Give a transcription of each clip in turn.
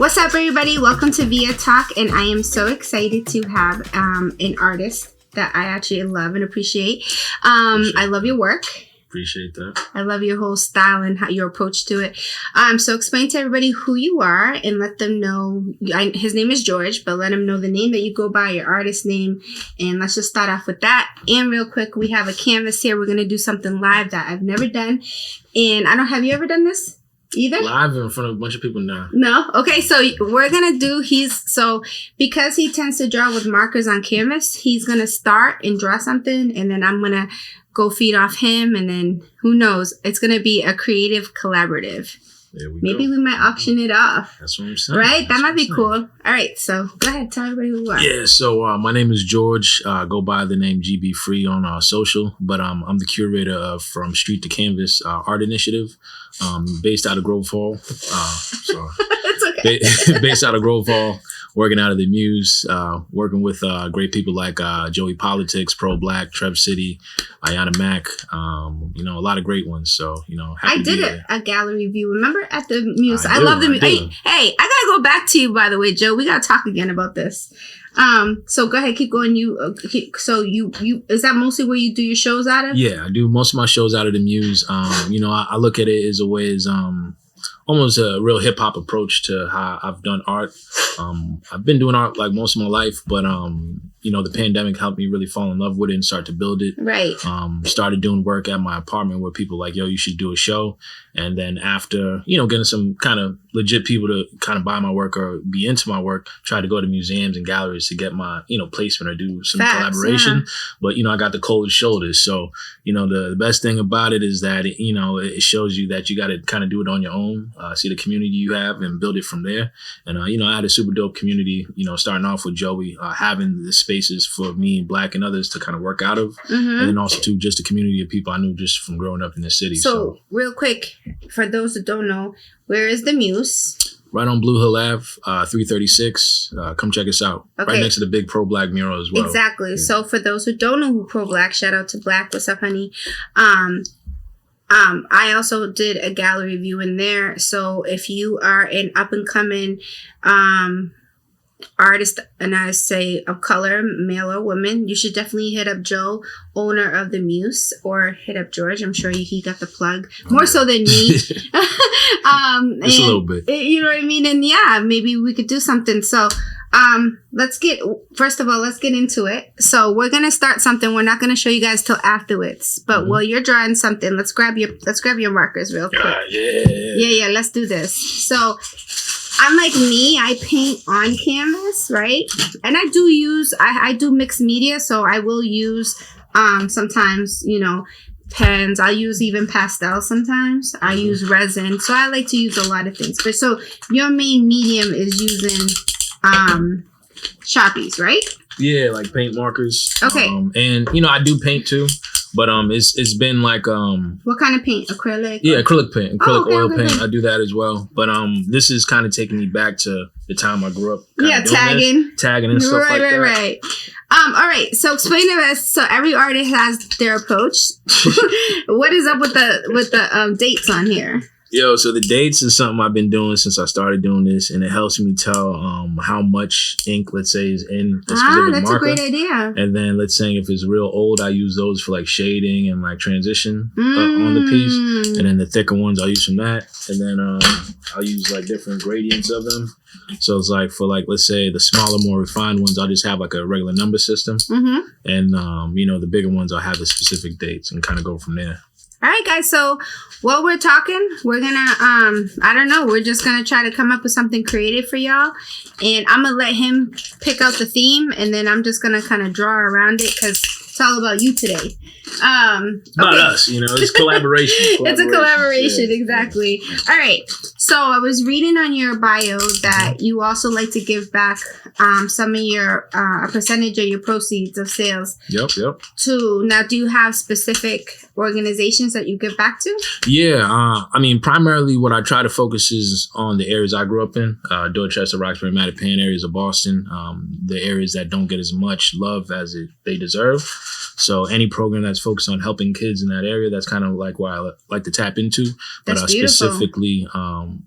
What's up, everybody? Welcome to Via Talk, and I am so excited to have an artist that I actually love and appreciate. I love your work. Appreciate that. I love your whole style and how your approach to it. So explain to everybody who you are and let them know. His name is George, but let him know the name that you go by, your artist name, and let's just start off with that. And real quick, we have a canvas here. We're gonna do something live that I've never done, and I don't. Have you ever done this? Either? Live in front of a bunch of people now. No? Okay, so we're going to do, because he tends to draw with markers on canvas, he's going to start and draw something, and then I'm going to go feed off him, and then who knows? It's going to be a creative collaborative. Maybe we might auction it off. That's what I'm saying. Right? That might be cool. All right, so go ahead. Tell everybody who you are. Yeah, so my name is George. Go by the name GB Free on social, but I'm the curator of From Street to Canvas art initiative, based out of Grove Hall. It's okay. Based out of Grove Hall, working out of the Muse, working with great people like Joey Politics, Pro Black, Trev City, Ayana Mac, a lot of great ones. So, happy I did a gallery view. Remember at the Muse? I love the Muse. Hey, I gotta go back to you, by the way, Joe. We gotta talk again about this. So go ahead, keep going. So you is that mostly where you do your shows out of? Yeah, I do most of my shows out of the Muse. I look at it as a way as almost a real hip hop approach to how I've done art. I've been doing art like most of my life, but the pandemic helped me really fall in love with it and start to build it. Right. Started doing work at my apartment where people like, yo, you should do a show. And then after, getting some kind of legit people to kind of buy my work or be into my work, try to go to museums and galleries to get my, placement or do some collaboration. Yeah. But, I got the cold shoulders. So, the best thing about it is that, it shows you that you got to kind of do it on your own, see the community you have and build it from there. And, I had a super dope community, starting off with Joey, having the spaces for me and Black and others to kind of work out of. Mm-hmm. And then also too, just a community of people I knew just from growing up in the city. So real quick, for those that don't know, where is the Muse? Right on Blue Hill Ave, 336. Come check us out. Okay. Right next to the big Pro Black mural as well. Exactly. Yeah. So for those who don't know who Pro Black, shout out to Black. What's up, honey? I also did a gallery view in there. So if you are an up and coming artist, and I say of color, male or woman, you should definitely hit up Joe, owner of the Muse, or hit up George. I'm sure he got the plug more so than me. Just a little bit. You know what I mean? And yeah, maybe we could do something. So let's get into it. So we're gonna start something. We're not gonna show you guys till afterwards, but while you're drawing something, let's grab your markers real quick. Yeah. Let's do this. So I'm like me. I paint on canvas, right? And I do use I do mixed media, so I will use sometimes pens. I'll use even pastels sometimes. I use resin, so I like to use a lot of things. But so your main medium is using Sharpies, right? Yeah, like paint markers. Okay. And I do paint too, but it's been like what kind of paint? Acrylic? Yeah, acrylic paint, oil paint. I do that as well. But this is kind of taking me back to the time I grew up. Tagging and stuff like that. Right. All right. So explain to us. So every artist has their approach. What is up with the dates on here? Yo, so the dates is something I've been doing since I started doing this, and it helps me tell how much ink, let's say, is in a specific that's marker. That's a great idea. And then let's say if it's real old, I use those for like shading and like transition on the piece. And then the thicker ones, I'll use from that. And then I'll use like different gradients of them. So it's like for like, let's say the smaller, more refined ones, I'll just have like a regular number system. Mm-hmm. And, the bigger ones, I'll have the specific dates and kind of go from there. All right, guys. So while we're talking, we're going to, we're just going to try to come up with something creative for y'all. And I'm going to let him pick out the theme. And then I'm just going to kind of draw around it because it's all about you today. About us, it's collaboration. It's a collaboration, exactly. All right. So I was reading on your bio that you also like to give back some of your a percentage of your proceeds of sales. Yep. Now, do you have specific organizations that you give back to? Yeah. Primarily what I try to focus is on the areas I grew up in, Dorchester, Roxbury, Mattapan, areas of Boston, the areas that don't get as much love as they deserve. So any program that's focused on helping kids in that area, that's kind of like what I like to tap into. That's but beautiful. Specifically,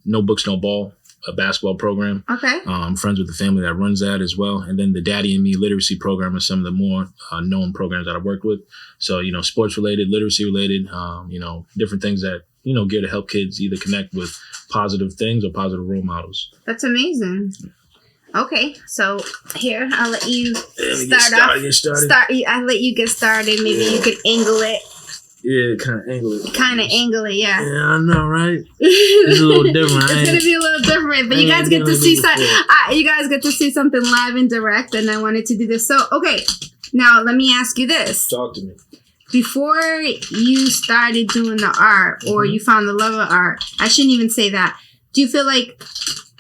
No Books, No Ball. a basketball program. Okay. I'm friends with the family that runs that as well. And then the Daddy and Me literacy program is some of the more known programs that I've worked with. So, sports related, literacy related, different things that, gear to help kids either connect with positive things or positive role models. That's amazing. Okay, so here I'll let you start off. I'll let you get started. Maybe you could angle it. Yeah, kind of angle it. Yeah. Yeah, I know, right? It's a little different. It's gonna be a little different, but you guys get to see you guys get to see something live and direct, and I wanted to do this. So, okay, now let me ask you this. Talk to me. Before you started doing the art, or you found the love of art, I shouldn't even say that. Do you feel like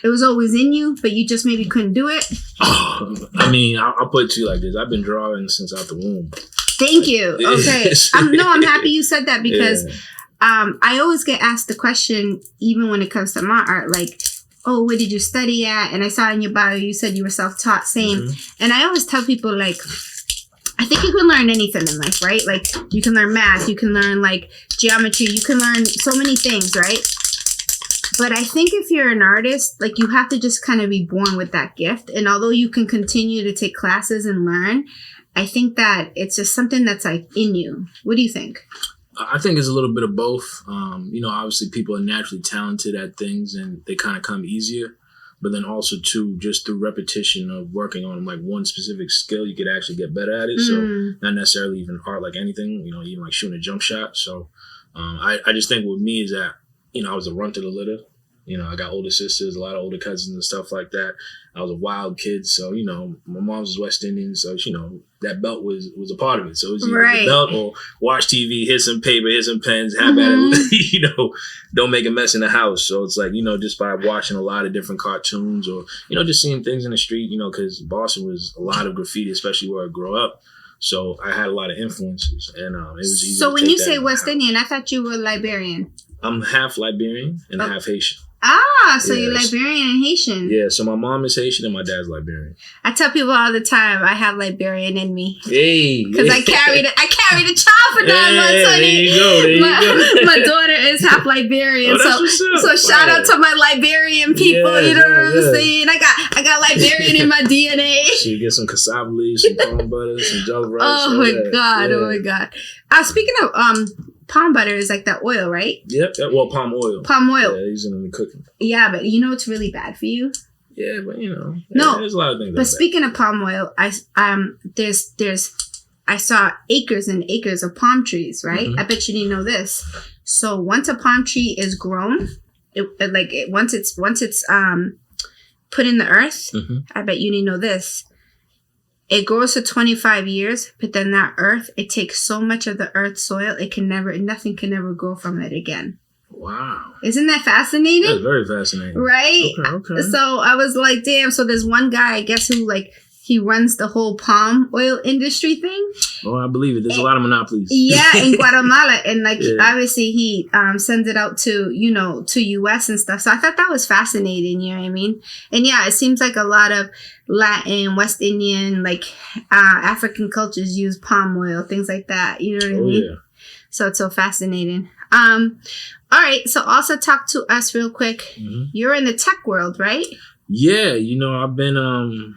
it was always in you, but you just maybe couldn't do it? I mean, I'll put it to you like this. I've been drawing since out the womb. Thank you. Okay. I'm happy you said that because I always get asked the question, even when it comes to my art, like, oh, where did you study at? And I saw in your bio, you said you were self-taught, same. Mm-hmm. And I always tell people, like, I think you can learn anything in life, right? Like, you can learn math, you can learn, like, geometry, you can learn so many things, right? But I think if you're an artist, like, you have to just kind of be born with that gift. And although you can continue to take classes and learn, I think that it's just something that's, like, in you. What do you think? I think it's a little bit of both. Obviously people are naturally talented at things and they kind of come easier. But then also, too, just through repetition of working on, like, one specific skill, you could actually get better at it. So not necessarily even art like anything, even like shooting a jump shot. So I just think with me is that, I was a runt of the litter. I got older sisters, a lot of older cousins and stuff like that. I was a wild kid. So, my mom was West Indian. So, that belt was a part of it. So it was either the belt or watch TV, hit some paper, hit some pens, have at it, don't make a mess in the house. So it's like, just by watching a lot of different cartoons or, just seeing things in the street, because Boston was a lot of graffiti, especially where I grew up. So I had a lot of influences and it was easy. So when you say West Indian, I thought you were Liberian. I'm half Liberian and half Haitian. So you're Liberian and Haitian. Yeah, so my mom is Haitian and my dad's Liberian. I tell people all the time I have Liberian in me. Hey. Because I carried a child for 9 months, honey. There you go. My daughter is half Liberian. So shout out to my Liberian people, you know what I'm saying? I got Liberian in my DNA. So you get some cassava leaves, some palm butter, some jollof rice. Oh my God. Speaking of palm butter is like that oil, right? Yep. Well, palm oil. Palm oil. Yeah, using it in the cooking. Yeah, but it's really bad for you. Yeah, but no, there's a lot of things. But speaking of palm oil, I saw acres and acres of palm trees, right? Mm-hmm. I bet you didn't know this. So once a palm tree is grown, once it's put in the earth, I bet you didn't know this. It grows for 25 years, but then that earth, it takes so much of the earth's soil, nothing can ever grow from it again. Wow. Isn't that fascinating? That's very fascinating. Right? Okay. So I was like, damn, so there's one guy, I guess, who he runs the whole palm oil industry thing. Oh, I believe it. There's a lot of monopolies. Yeah, in Guatemala. And obviously he sends it out to US and stuff. So I thought that was fascinating, you know what I mean? And yeah, it seems like a lot of Latin, West Indian, African cultures use palm oil, things like that. You know what I mean? Yeah. So it's so fascinating. All right. So also talk to us real quick. Mm-hmm. You're in the tech world, right? Yeah. I've been...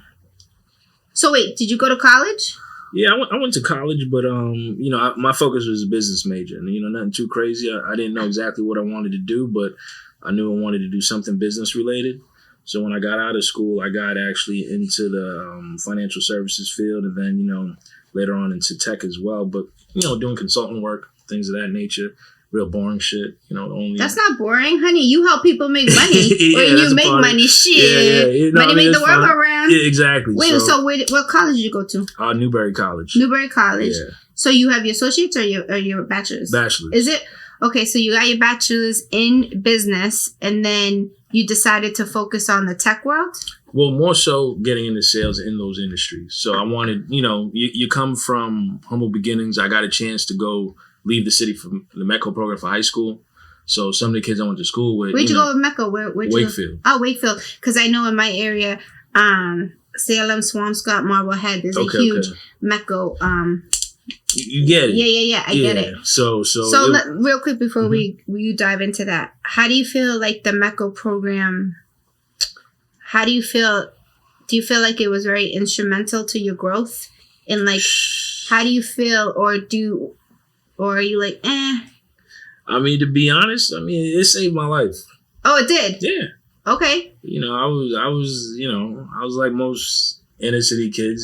So wait, did you go to college? Yeah, I went to college, but my focus was a business major, and nothing too crazy. I didn't know exactly what I wanted to do, but I knew I wanted to do something business related. So when I got out of school, I got actually into the financial services field, and then later on into tech as well. But doing consulting work, things of that nature. Real boring shit, That's not boring, honey. You help people make money, or you make money. Shit, yeah. Money make the world go round. Yeah, exactly. Wait, so what college did you go to? Newberry College. Newberry College. Yeah. So you have your associates or your bachelor's? Bachelor's. Is it okay? So you got your bachelor's in business, and then you decided to focus on the tech world. Well, more so getting into sales in those industries. So I wanted, you come from humble beginnings. I got a chance to go leave the city from the MECO program for high school. So some of the kids I went to school with. Where'd you go with MECO? Where'd Wakefield. You go? Oh, Wakefield. Because I know in my area, Salem, Swampscott, Marblehead, there's a huge MECO. You get it. Yeah. I get it. So real quick before we dive into that, how do you feel like the MECO program how do you feel? Do you feel like it was very instrumental to your growth? And like, how do you feel, or are you like, eh? I mean, to be honest, I mean, it saved my life. Oh, it did? Yeah. Okay. You know, I was like most inner city kids,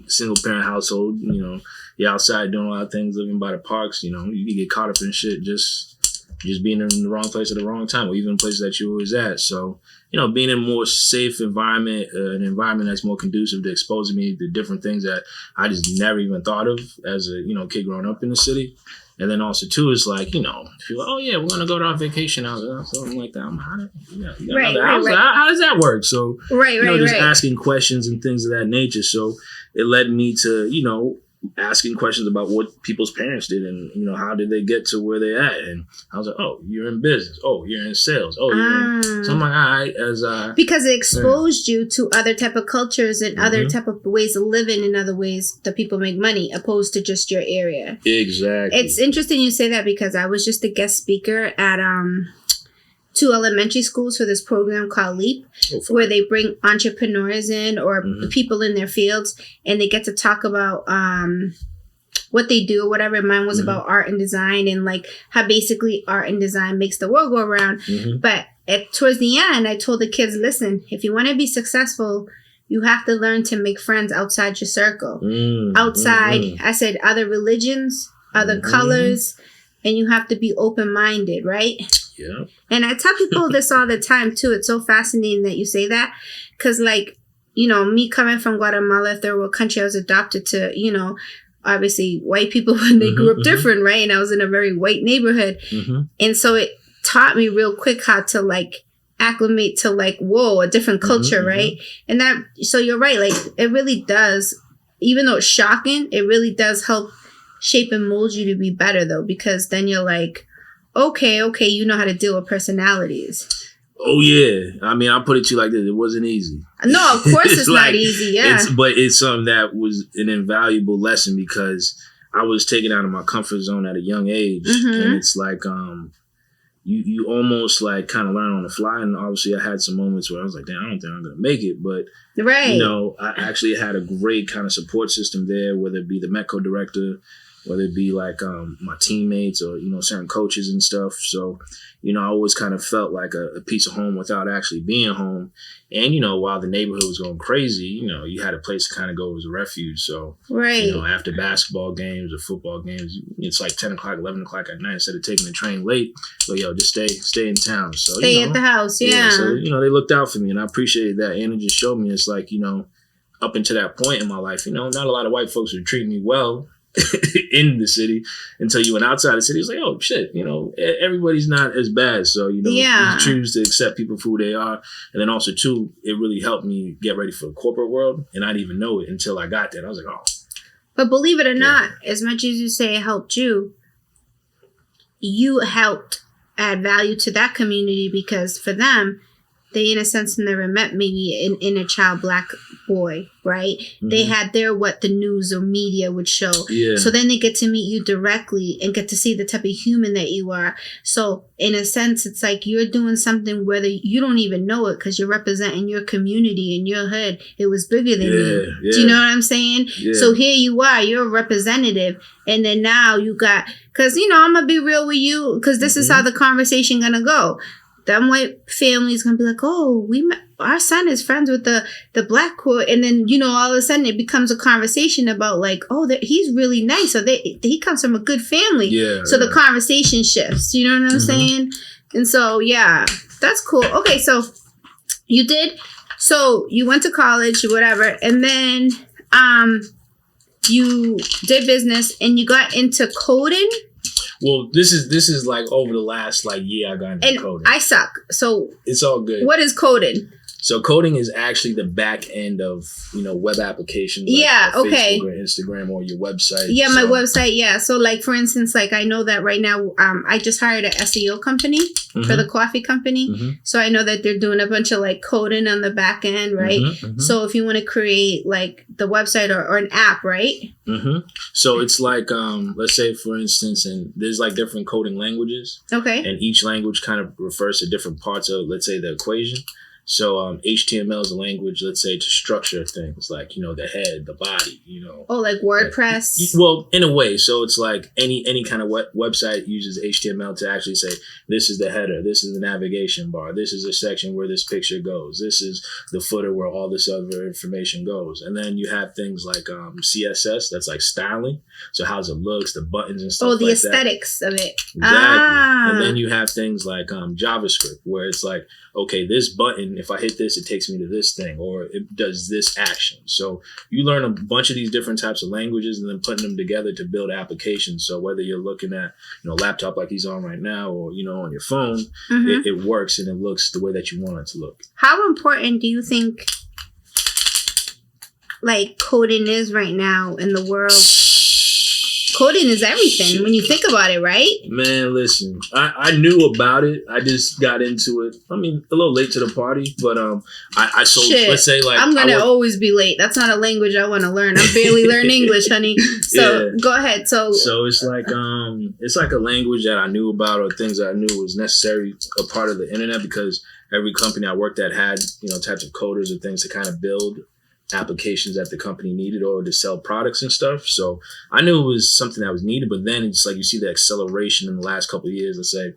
single parent household, you know, you're outside doing a lot of things, living by the parks, you know, you can get caught up in shit just being in the wrong place at the wrong time, or even places that you always at. So, you know, being in a more safe environment, an environment that's more conducive to exposing me to different things that I just never even thought of as a, you know, kid growing up in the city. And then also too, it's like, you know, if you're like, oh yeah, we're gonna go to our vacation out there, something like that. How does that work? So, just asking questions and things of that nature. So it led me to, you know, asking questions about what people's parents did and, you know, how did they get to where they're at. And I was like, oh, you're in business. Oh, you're in sales. Oh, you're in... So I'm like, all right, because it exposed you to other type of cultures and other type of ways of living and other ways that people make money opposed to just your area. Exactly. It's interesting you say that because I was just a guest speaker at 2 elementary schools for this program called LEAP, where they bring entrepreneurs in or people in their fields, and they get to talk about what they do or whatever. Mine was about art and design and like how basically art and design makes the world go around. But towards the end, I told the kids, listen, if you want to be successful, you have to learn to make friends outside your circle. Outside, I said, other religions, other colors, and you have to be open-minded, right? Yeah. And I tell people this all the time, too. It's so fascinating that you say that. Because, like, you know, me coming from Guatemala, third world country, I was adopted to, you know, obviously white people when they grew up different, right? And I was in a very white neighborhood. And so it taught me real quick how to, like, acclimate to, like, whoa, a different culture, right? And that, so you're right. Like, it really does, even though it's shocking, it really does help shape and mold you to be better, though, because then you're like, okay, you know how to deal with personalities. Oh, yeah. I mean, I'll put it to you like this. It wasn't easy. No, of course it's like, not easy, yeah. But it's something that was an invaluable lesson because I was taken out of my comfort zone at a young age. And it's like, you almost like kind of learn on the fly. And obviously I had some moments where I was like, damn, I don't think I'm going to make it. But, you know, I actually had a great kind of support system there, whether it be the Metco director, whether it be like my teammates or, you know, certain coaches and stuff. So, you know, I always kind of felt like a piece of home without actually being home. And, you know, while the neighborhood was going crazy, you know, you had a place to kind of go as a refuge. So, you know, after basketball games or football games, it's like 10 o'clock, 11 o'clock at night, instead of taking the train late, but yo, just stay in town. So stay at the house, yeah. So, you know, they looked out for me and I appreciated that. And it just showed me it's like, you know, up until that point in my life, you know, not a lot of white folks would treat me well in the city until you went outside the city. It's like, oh shit, you know, everybody's not as bad. So, you know, you choose to accept people for who they are. And then also too, it really helped me get ready for the corporate world. And I didn't even know it until I got there. I was like, oh. But believe it or not, as much as you say it helped you, you helped add value to that community because for them, they, in a sense, never met maybe an inner child black boy, right? They had their what the news or media would show. So then they get to meet you directly and get to see the type of human that you are. So in a sense, it's like you're doing something whether you don't even know it because you're representing your community and your hood. It was bigger than you. Do you know what I'm saying? So here you are, you're a representative. And then now you got, because, you know, I'm going to be real with you because this is how the conversation going to go. Them white families gonna be like, oh, our son is friends with the black court, and then, you know, all of a sudden it becomes a conversation about like, oh, he's really nice, or he comes from a good family. So the conversation shifts. You know what I'm saying? And so that's cool. Okay, so you went to college, whatever, and then you did business and you got into coding. Well, this is like over the last like year I got into coding. I suck. So it's all good. What is coding? So coding is actually the back end of, you know, web applications. Like Facebook or Instagram or your website. Yeah, my website. Yeah. So like, for instance, like I know that right now, I just hired an SEO company for the coffee company. So I know that they're doing a bunch of like coding on the back end, right? So if you want to create like the website or an app, right? So it's like, let's say for instance, and there's like different coding languages. And each language kind of refers to different parts of, let's say, the equation. So HTML is a language, let's say, to structure things like, the head, the body, Oh, like WordPress? Well, in a way. So it's like any kind of website uses HTML to actually say, this is the header, this is the navigation bar, this is the section where this picture goes, this is the footer where all this other information goes. And then you have things like CSS, that's like styling. So how's it looks, the buttons and stuff like that. Oh, the aesthetics of it. Exactly. And then you have things like JavaScript, where it's like, okay, this button, if I hit this, it takes me to this thing, or it does this action. So you learn a bunch of these different types of languages and then putting them together to build applications. So whether you're looking at, a laptop like he's on right now, or, on your phone, it works and it looks the way that you want it to look. How important do you think, like, coding is right now in the world? Coding is everything when you think about it, right? Man, listen, I knew about it. I just got into it. I mean, a little late to the party, but I sold. Shit. Let's say like I'm gonna always be late. That's not a language I want to learn. I'm barely learning English, honey. So go ahead. So it's like a language that I knew about, or things that I knew was necessary, a part of the internet, because every company I worked at had types of coders or things to kind of build applications that the company needed or to sell products and stuff. So I knew it was something that was needed, but then it's like you see the acceleration in the last couple of years, let's say,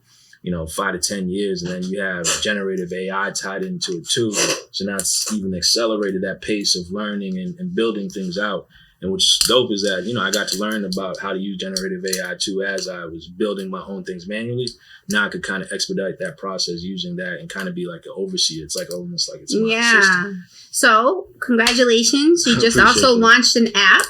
5 to 10 years, and then you have generative AI tied into it too. So now it's even accelerated that pace of learning and building things out. And what's dope is that, I got to learn about how to use generative AI too as I was building my own things manually. Now I could kind of expedite that process using that and kind of be like an overseer. It's like almost like it's my assistant. So congratulations. You just also launched an app.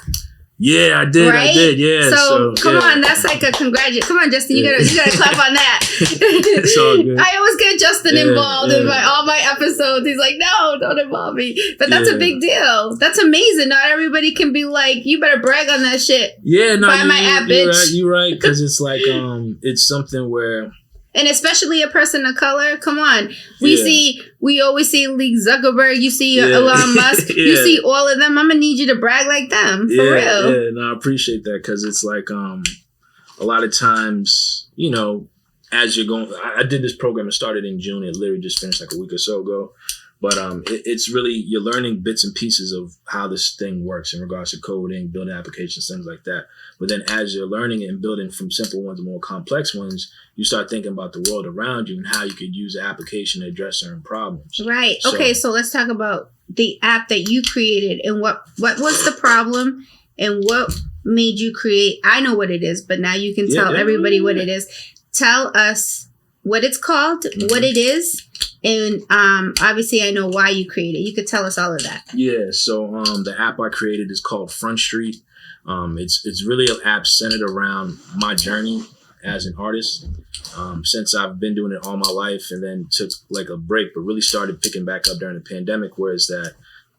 Yeah, I did. Right? I did. Yeah. So come on, that's like a congratulations. Come on, Justin, you gotta clap on that. It's all good. I always get Justin involved in all my episodes. He's like, no, don't involve me. But that's a big deal. That's amazing. Not everybody can be like, you better brag on that shit. Yeah, no, buy my app, bitch. You're right. Because it's like it's something where. And especially a person of color, come on. We always see Lee Zuckerberg, you see Elon Musk, you see all of them. I'm going to need you to brag like them, for real. Yeah, no, I appreciate that, because it's like a lot of times, as you're going, I did this program, it started in June, it literally just finished like a week or so ago. But it's really, you're learning bits and pieces of how this thing works in regards to coding, building applications, things like that. But then as you're learning it and building from simple ones to more complex ones, you start thinking about the world around you and how you could use the application to address certain problems. Right. Okay, so let's talk about the app that you created and what was the problem and what made you create. I know what it is, but now you can tell everybody what it is. Tell us what it's called, what it is, and obviously I know why you created it. You could tell us all of that. Yeah, so the app I created is called Front Street. It's really an app centered around my journey as an artist. Since I've been doing it all my life, and then took like a break, but really started picking back up during the pandemic, where it's that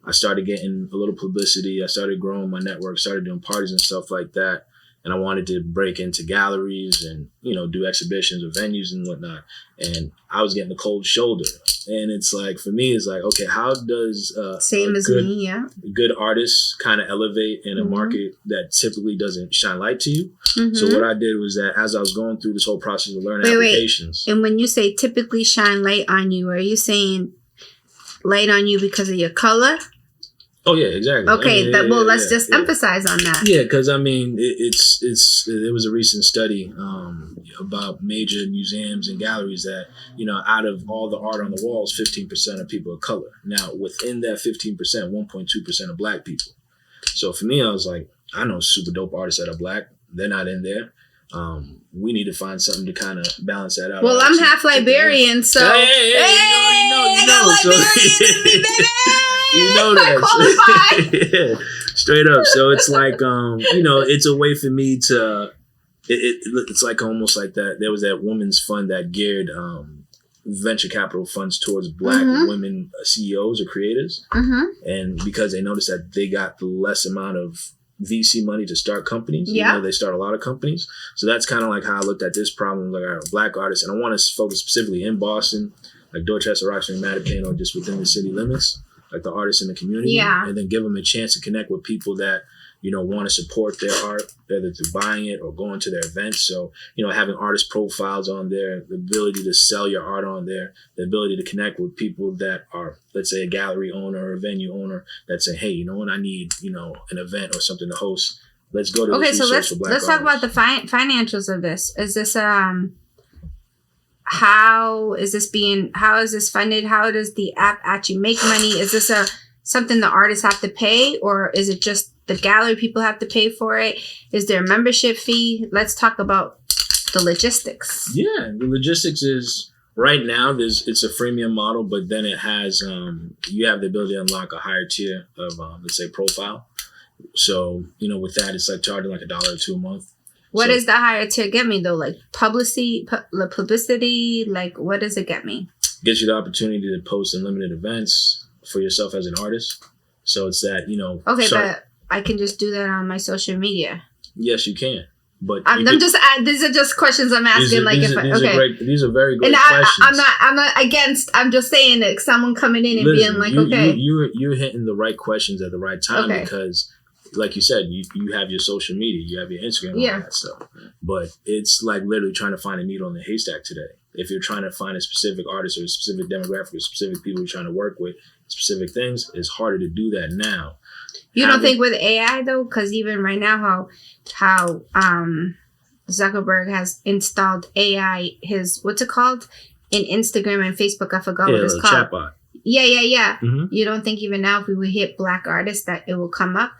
I started getting a little publicity. I started growing my network, started doing parties and stuff like that. And I wanted to break into galleries and, do exhibitions or venues and whatnot. And I was getting the cold shoulder. And it's like, for me, it's like, okay, how does a good artist kind of elevate in a market that typically doesn't shine light to you? So what I did was that as I was going through this whole process of learning applications. And when you say typically shine light on you, are you saying light on you because of your color? Oh yeah, exactly. Okay, let's just emphasize on that. Yeah, because I mean, there was a recent study about major museums and galleries that out of all the art on the walls, 15% of people of color. Now within that 15%, 1.2% of Black people. So for me, I was like, I know super dope artists that are Black. They're not in there. We need to find something to kind of balance that out. Well, I'm half Liberian, so you know, I got Liberians in me, baby. You know that. I qualify. Yeah, straight up. So it's like, it's a way for me to, it's like almost like that. There was that women's fund that geared venture capital funds towards Black women CEOs or creators. And because they noticed that they got the less amount of VC money to start companies. They start a lot of companies. So that's kind of like how I looked at this problem. Like, I Black artists, and I want to focus specifically in Boston, like Dorchester, Rochester, Mattapan, or just within the city limits, like the artists in the community, and then give them a chance to connect with people that, want to support their art, whether through buying it or going to their events. So, having artist profiles on there, the ability to sell your art on there, the ability to connect with people that are, let's say, a gallery owner or a venue owner that say, hey, what, I need, an event or something to host. Let's go to okay, this so resource for Black let's talk about artists. the financials of this. Is this how is this funded? How does the app actually make money? Is this something the artists have to pay, or is it just the gallery people have to pay for it? Is there a membership fee? Let's talk about the logistics. Yeah, the logistics is right now it's a freemium model, but then it has you have the ability to unlock a higher tier of let's say profile. So with that, it's like charging like $1 or $2 a month. What does the higher tier get me though? Like publicity, like what does it get me? Gets you the opportunity to post unlimited events for yourself as an artist. So it's that, Okay, but I can just do that on my social media. Yes, you can. But these are just questions I'm asking. These are very great questions. I'm not against. I'm just saying that someone coming in and being like, okay, you're hitting the right questions at the right time because, like you said, you have your social media, you have your Instagram, all that stuff. But it's like literally trying to find a needle in the haystack today. If you're trying to find a specific artist or a specific demographic or specific people you're trying to work with, specific things, it's harder to do that now. You don't think with AI though? Because even right now, how Zuckerberg has installed AI, what's it called? In Instagram and Facebook, I forgot what it's called. Chatbot. Yeah. Mm-hmm. You don't think even now if we would hit Black artists that it will come up?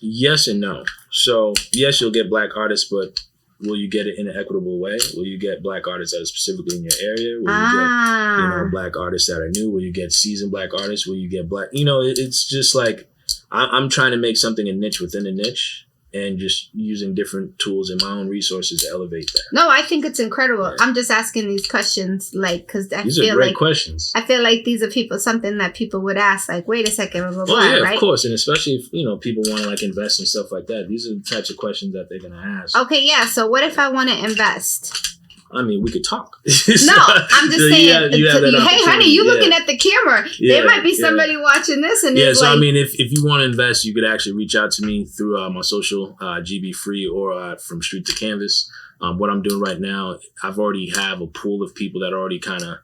Yes and no. So yes, you'll get Black artists, but will you get it in an equitable way? Will you get Black artists that are specifically in your area? Will you get Black artists that are new? Will you get seasoned Black artists? Will you get Black? It's just like I'm trying to make something a niche within a niche, and just using different tools and my own resources to elevate that. No, I think it's incredible. Yeah. I'm just asking these questions, because these are great questions. I feel like these are something that people would ask, like, wait a second, blah, blah, blah, yeah, right? Of course, and especially if people want to invest and stuff like that. These are the types of questions that they're gonna ask. Okay, yeah. So what if I want to invest? I mean, we could talk. No, I'm just saying. Hey, honey, you looking at the camera. There might be somebody watching this. And so, I mean, if you want to invest, you could actually reach out to me through my social, GB Free, or from Street to Canvas. What I'm doing right now, I've already have a pool of people that are already kind of,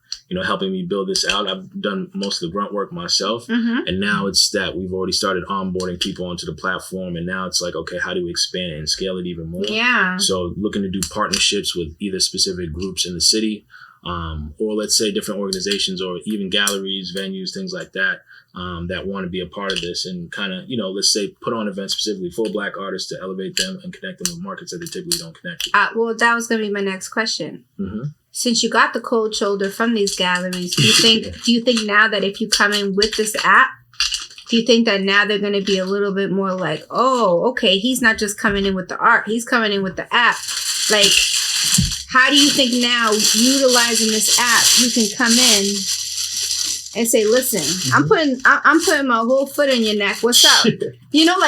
helping me build this out. I've done most of the grunt work myself. Mm-hmm. And now it's that we've already started onboarding people onto the platform. And now it's like, okay, how do we expand and scale it even more? Yeah. So looking to do partnerships with either specific groups in the city, or let's say different organizations or even galleries, venues, things like that, that want to be a part of this and kind of, let's say put on events specifically for Black artists to elevate them and connect them with markets that they typically don't connect with. Well, that was going to be my next question. Mm-hmm. Since you got the cold shoulder from these galleries, do you think now that if you come in with this app, do you think that now they're going to be a little bit more like, oh, okay, he's not just coming in with the art, he's coming in with the app. Like, how do you think now, utilizing this app, you can come in and say, listen, mm-hmm. I'm putting my whole foot in your neck. What's up?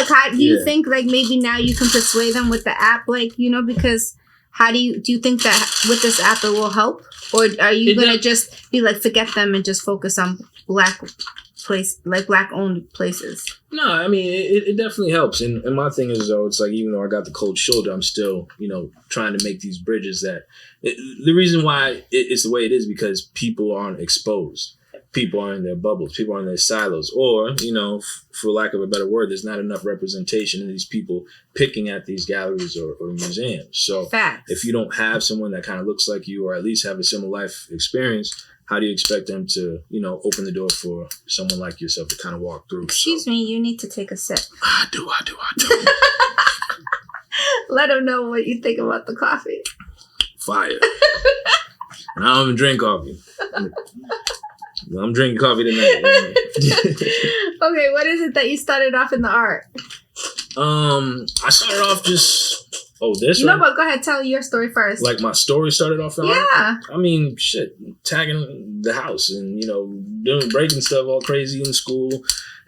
How do you think maybe now you can persuade them with the app, because how do you think that with this app it will help? Or are you going to just be like, forget them and just focus on Black owned places? No, I mean, it definitely helps. And my thing is, though, it's like, even though I got the cold shoulder, I'm still, trying to make these bridges the reason why it's the way it is because people aren't exposed. People are in their bubbles. People are in their silos. Or, for lack of a better word, there's not enough representation of these people picking at these galleries or museums. So Facts. If you don't have someone that kind of looks like you or at least have a similar life experience, how do you expect them to, open the door for someone like yourself to kind of walk through? Excuse me, you need to take a sip. I do. Let them know what you think about the coffee. Fire. And I don't even drink coffee. I'm drinking coffee tonight. Okay, what is it that you started off in the art? I started off just... Oh, this one? But go ahead, tell your story first. Like my story started off in art? Yeah. I mean, tagging the house and, breaking stuff all crazy in school.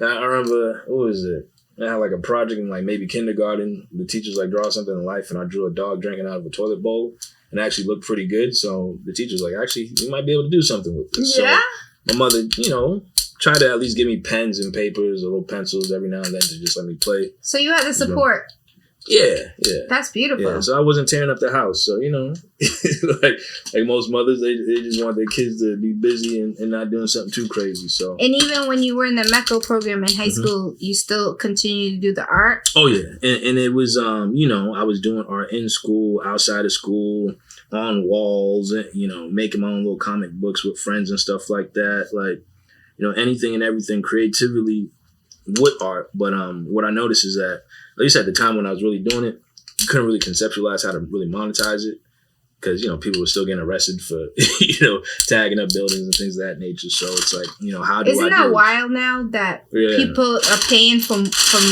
I remember, what was it? I had like a project in like maybe kindergarten. The teachers draw something in life, and I drew a dog drinking out of a toilet bowl, and it actually looked pretty good. So the teacher's like, actually, you might be able to do something with this. Yeah. So my mother, tried to at least give me pens and papers or little pencils every now and then to just let me play. So you had the support. Yeah. That's beautiful. Yeah, so I wasn't tearing up the house. So, like most mothers, they just want their kids to be busy and not doing something too crazy. So. And even when you were in the MECO program in high school, you still continued to do the art? Oh, yeah. And it was, I was doing art in school, outside of school, on walls, making my own little comic books with friends and stuff like that. Like, anything and everything creatively with art. But what I noticed is that, at least at the time when I was really doing it, you couldn't really conceptualize how to really monetize it because, people were still getting arrested for, tagging up buildings and things of that nature. So it's like, how do Isn't that wild now that people are paying for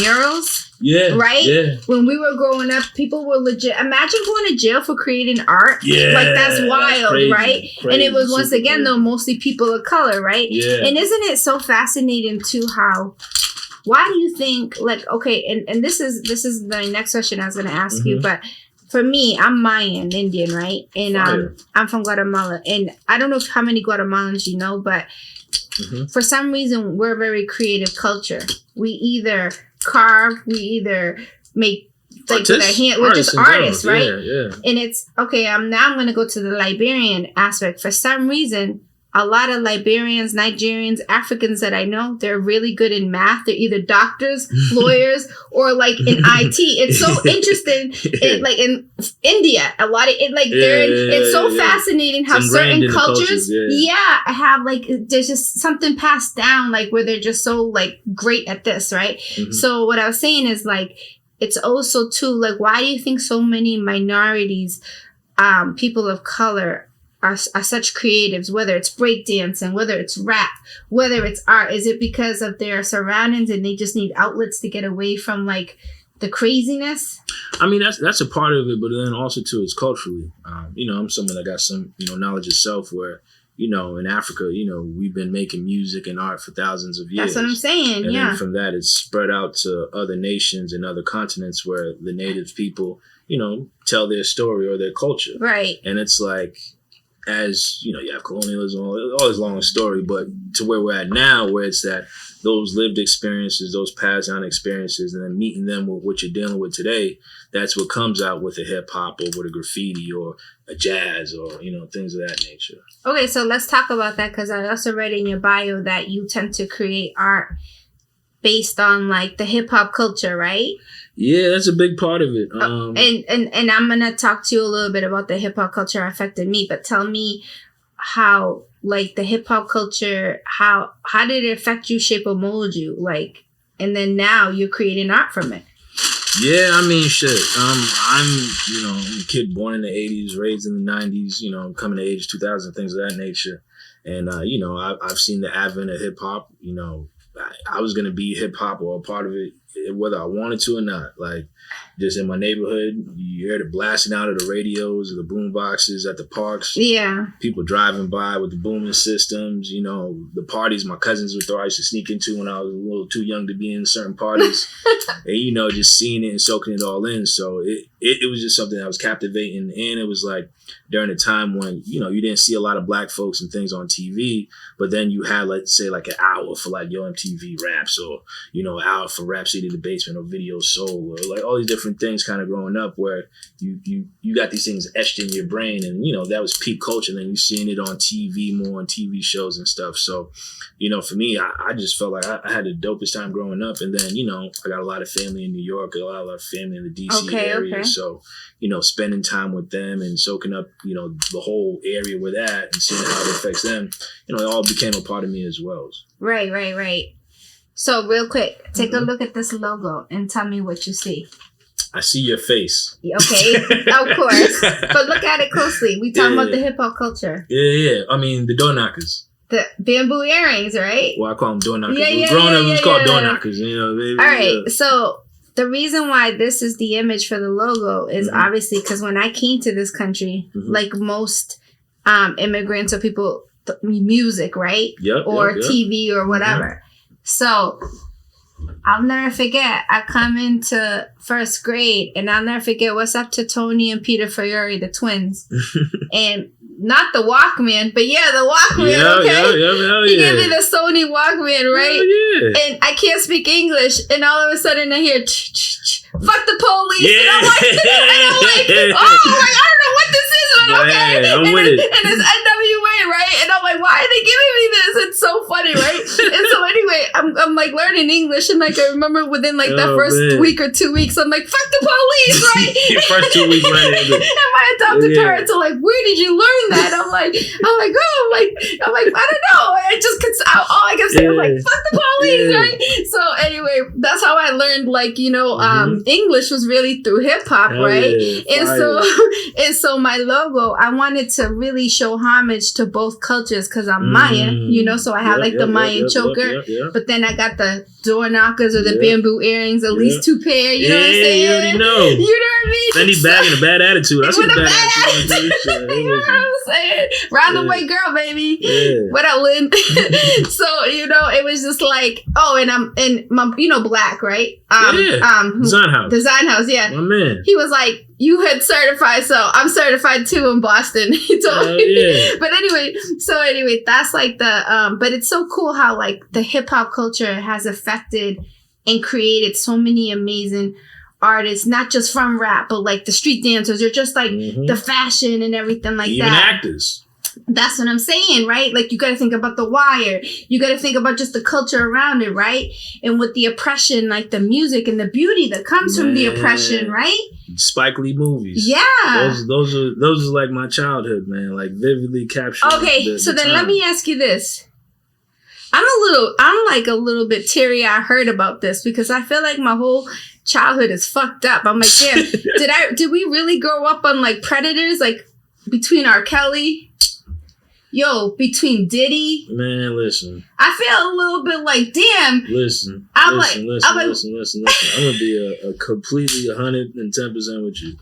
murals? Yeah. Right? Yeah. When we were growing up, people were legit. Imagine going to jail for creating art. Yeah. Like, that's wild, that's crazy, right? Crazy, and it was, once again, though, mostly people of color, right? Yeah. And isn't it so fascinating, too, how... Why do you think, like, okay, and this is the next question I was going to ask you, but for me, I'm Mayan Indian, right? And I'm from Guatemala. And I don't know how many Guatemalans you know, but for some reason, we're a very creative culture. We either carve, we either make, like, with our hand, we're just artists, right? Yeah. And it's, okay, now I'm going to go to the Liberian aspect. For some reason, a lot of Liberians, Nigerians, Africans that I know, they're really good in math. They're either doctors, lawyers, or like in IT. It's so interesting. Like in India, a lot of it, like it's so fascinating how certain cultures, have like, there's just something passed down, like where they're just so like great at this, right? So what I was saying is like, it's also too, like, why do you think so many minorities, people of color, are such creatives, whether it's breakdancing, whether it's rap, whether it's art? Is it because of their surroundings and they just need outlets to get away from like the craziness? I mean, that's a part of it, but then also too, it's culturally. I'm someone that got some, knowledge of self where, in Africa, we've been making music and art for thousands of years. That's what I'm saying. And then from that, it's spread out to other nations and other continents where the native people, tell their story or their culture. Right. And it's like, as you have colonialism, all this long story, but to where we're at now, where it's that those lived experiences, those passed down experiences, and then meeting them with what you're dealing with today, that's what comes out with a hip hop or with a graffiti or a jazz or things of that nature. Okay, so let's talk about that, because I also read in your bio that you tend to create art based on like the hip hop culture, right? Yeah, that's a big part of it. And I'm gonna talk to you a little bit about the hip hop culture affected me, but tell me how, like, the hip hop culture, how did it affect you, shape or mold you, like, and then now you're creating art from it. Yeah, I mean, shit. I'm a kid born in the 80s, raised in the 90s, coming to age 2000, things of that nature, and I've seen the advent of hip hop. I was gonna be hip hop or a part of it, whether I wanted to or not. Like, just in my neighborhood, you heard it blasting out of the radios or the boom boxes at the parks. Yeah. People driving by with the booming systems. The parties my cousins would throw, I used to sneak into when I was a little too young to be in certain parties. And, just seeing it and soaking it all in. So it was just something that was captivating. And it was like during a time when, you didn't see a lot of black folks and things on TV, but then you had, let's say, like an hour for like Yo MTV Raps or, an hour for Rap City the Basement or Video Soul or like all these different things kind of growing up where you got these things etched in your brain, and, that was peak culture. And then you seeing it on TV more on TV shows and stuff. So, for me, I just felt like I had the dopest time growing up. And then, I got a lot of family in New York, a lot of family in the DC area. Okay. So, spending time with them and soaking up, the whole area with that and seeing how it affects them, it all became a part of me as well. Right. So real quick, take a look at this logo and tell me what you see. I see your face. Okay, of course. But look at it closely. We talking about the hip hop culture. Yeah. I mean, the door knockers. The bamboo earrings, right? Well, I call them door knockers. Growing up, it was called door knockers. All right, so the reason why this is the image for the logo is obviously because when I came to this country, like most immigrants or people, music, right? Or TV or whatever. So I'll never forget, I come into first grade and I'll never forget what's up to Tony and Peter Fiore, the twins. And not the Walkman, but yeah, the Walkman. Yeah, he gave me the Sony Walkman, right? Yeah. And I can't speak English, and all of a sudden I hear fuck the police, yeah. and I'm like, oh, like, I don't know what this is, but okay. I'm with it. And it's NWA, right? And I'm like, why are they giving me this? It's so funny, right? And so anyway, I'm like learning English, and like I remember within like that first week or 2 weeks, I'm like, fuck the police, right? Your first 2 weeks, right? And my adopted parents are like, where did you learn that? I'm like, I don't know. I just all I kept saying was like, fuck the police, right? So anyway, that's how I learned, like, you know, English was really through hip hop, right? And so my logo, I wanted to really show homage to both cultures because I'm Maya, you know, so I have the Mayan choker, but then I got the door knockers or the bamboo earrings, at least 2 pair, you know what I'm saying? You already know. You know what I mean? Fendi bag and a bad attitude. That's what a bad attitude. You know what I'm saying? Round the way girl, baby. Yeah. What up, Lynn? So, you know, it was just like, and my, you know, Black, right? Design House, yeah. My man. He was like, you had certified, so I'm certified too in Boston. He told me. Yeah. But anyway, that's like the, but it's so cool how like the hip hop culture has affected and created so many amazing artists, not just from rap, but like the street dancers or just like the fashion and everything like even that. Actors. That's what I'm saying, right? Like, you got to think about The Wire. You got to think about just the culture around it, right? And with the oppression, like the music and the beauty that comes from the oppression, right? Spike Lee movies. Yeah. Those are like my childhood, man. Like vividly captured. Okay, so then let me ask you this. I'm like a little bit teary-eyed heard about this because I feel like my whole childhood is fucked up. I'm like, damn, did we really grow up on like predators? Like between R. Kelly, between Diddy. Man, listen. I feel a little bit like, damn. Listen. I'm gonna be a completely 110% with you.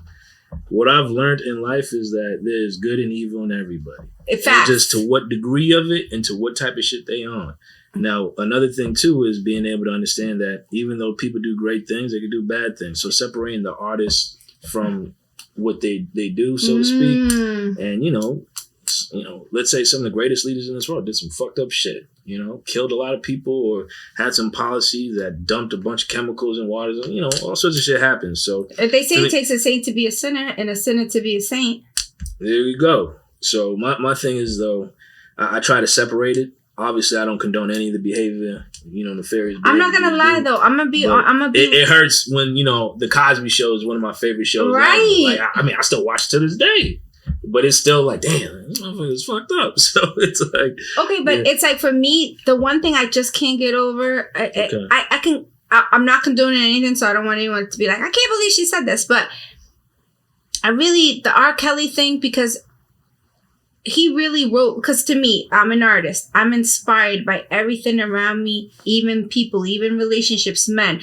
What I've learned in life is that there's good and evil in everybody. Facts. Just to what degree of it and to what type of shit they on. Now, another thing too is being able to understand that even though people do great things, they can do bad things. So separating the artist from what they do, so to speak. And you know, let's say some of the greatest leaders in this world did some fucked up shit. You know, killed a lot of people or had some policies that dumped a bunch of chemicals in waters. You know, all sorts of shit happens. So if they say it takes a saint to be a sinner and a sinner to be a saint. There we go. So my thing is though, I try to separate it. Obviously, I don't condone any of the behavior, nefarious. I'm not gonna lie though. I'm gonna be. It hurts when the Cosby Show is one of my favorite shows. Right. Like, I still watch it to this day, but it's still like, damn, this motherfucker's fucked up. So it's like, okay, but it's like for me, the one thing I just can't get over. I'm not condoning anything, so I don't want anyone to be like, I can't believe she said this, but the R. Kelly thing, because he really wrote, because to me, I'm an artist. I'm inspired by everything around me, even people, even relationships, men.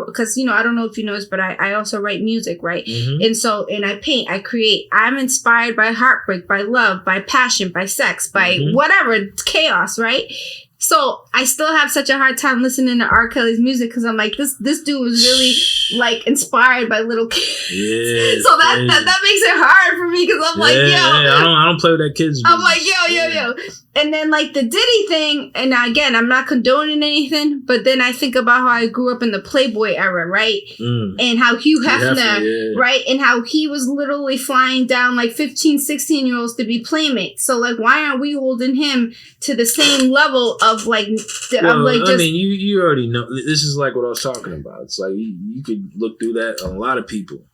Because, I don't know if you know this, but I also write music, right? And I paint, I create. I'm inspired by heartbreak, by love, by passion, by sex, by whatever, chaos, right? So I still have such a hard time listening to R. Kelly's music because I'm like, this dude was really like inspired by little kids. Yeah, so that makes it hard for me because I'm like, yo. I don't play with that kids. I'm like, yo. And then like the Diddy thing, and again, I'm not condoning anything, but then I think about how I grew up in the Playboy era, right? And how Hugh Hefner, right? And how he was literally flying down like 15, 16-year-olds to be playmates. So like, why aren't we holding him to the same level of like, I mean, you already know. This is like what I was talking about. It's like you could look through that on a lot of people.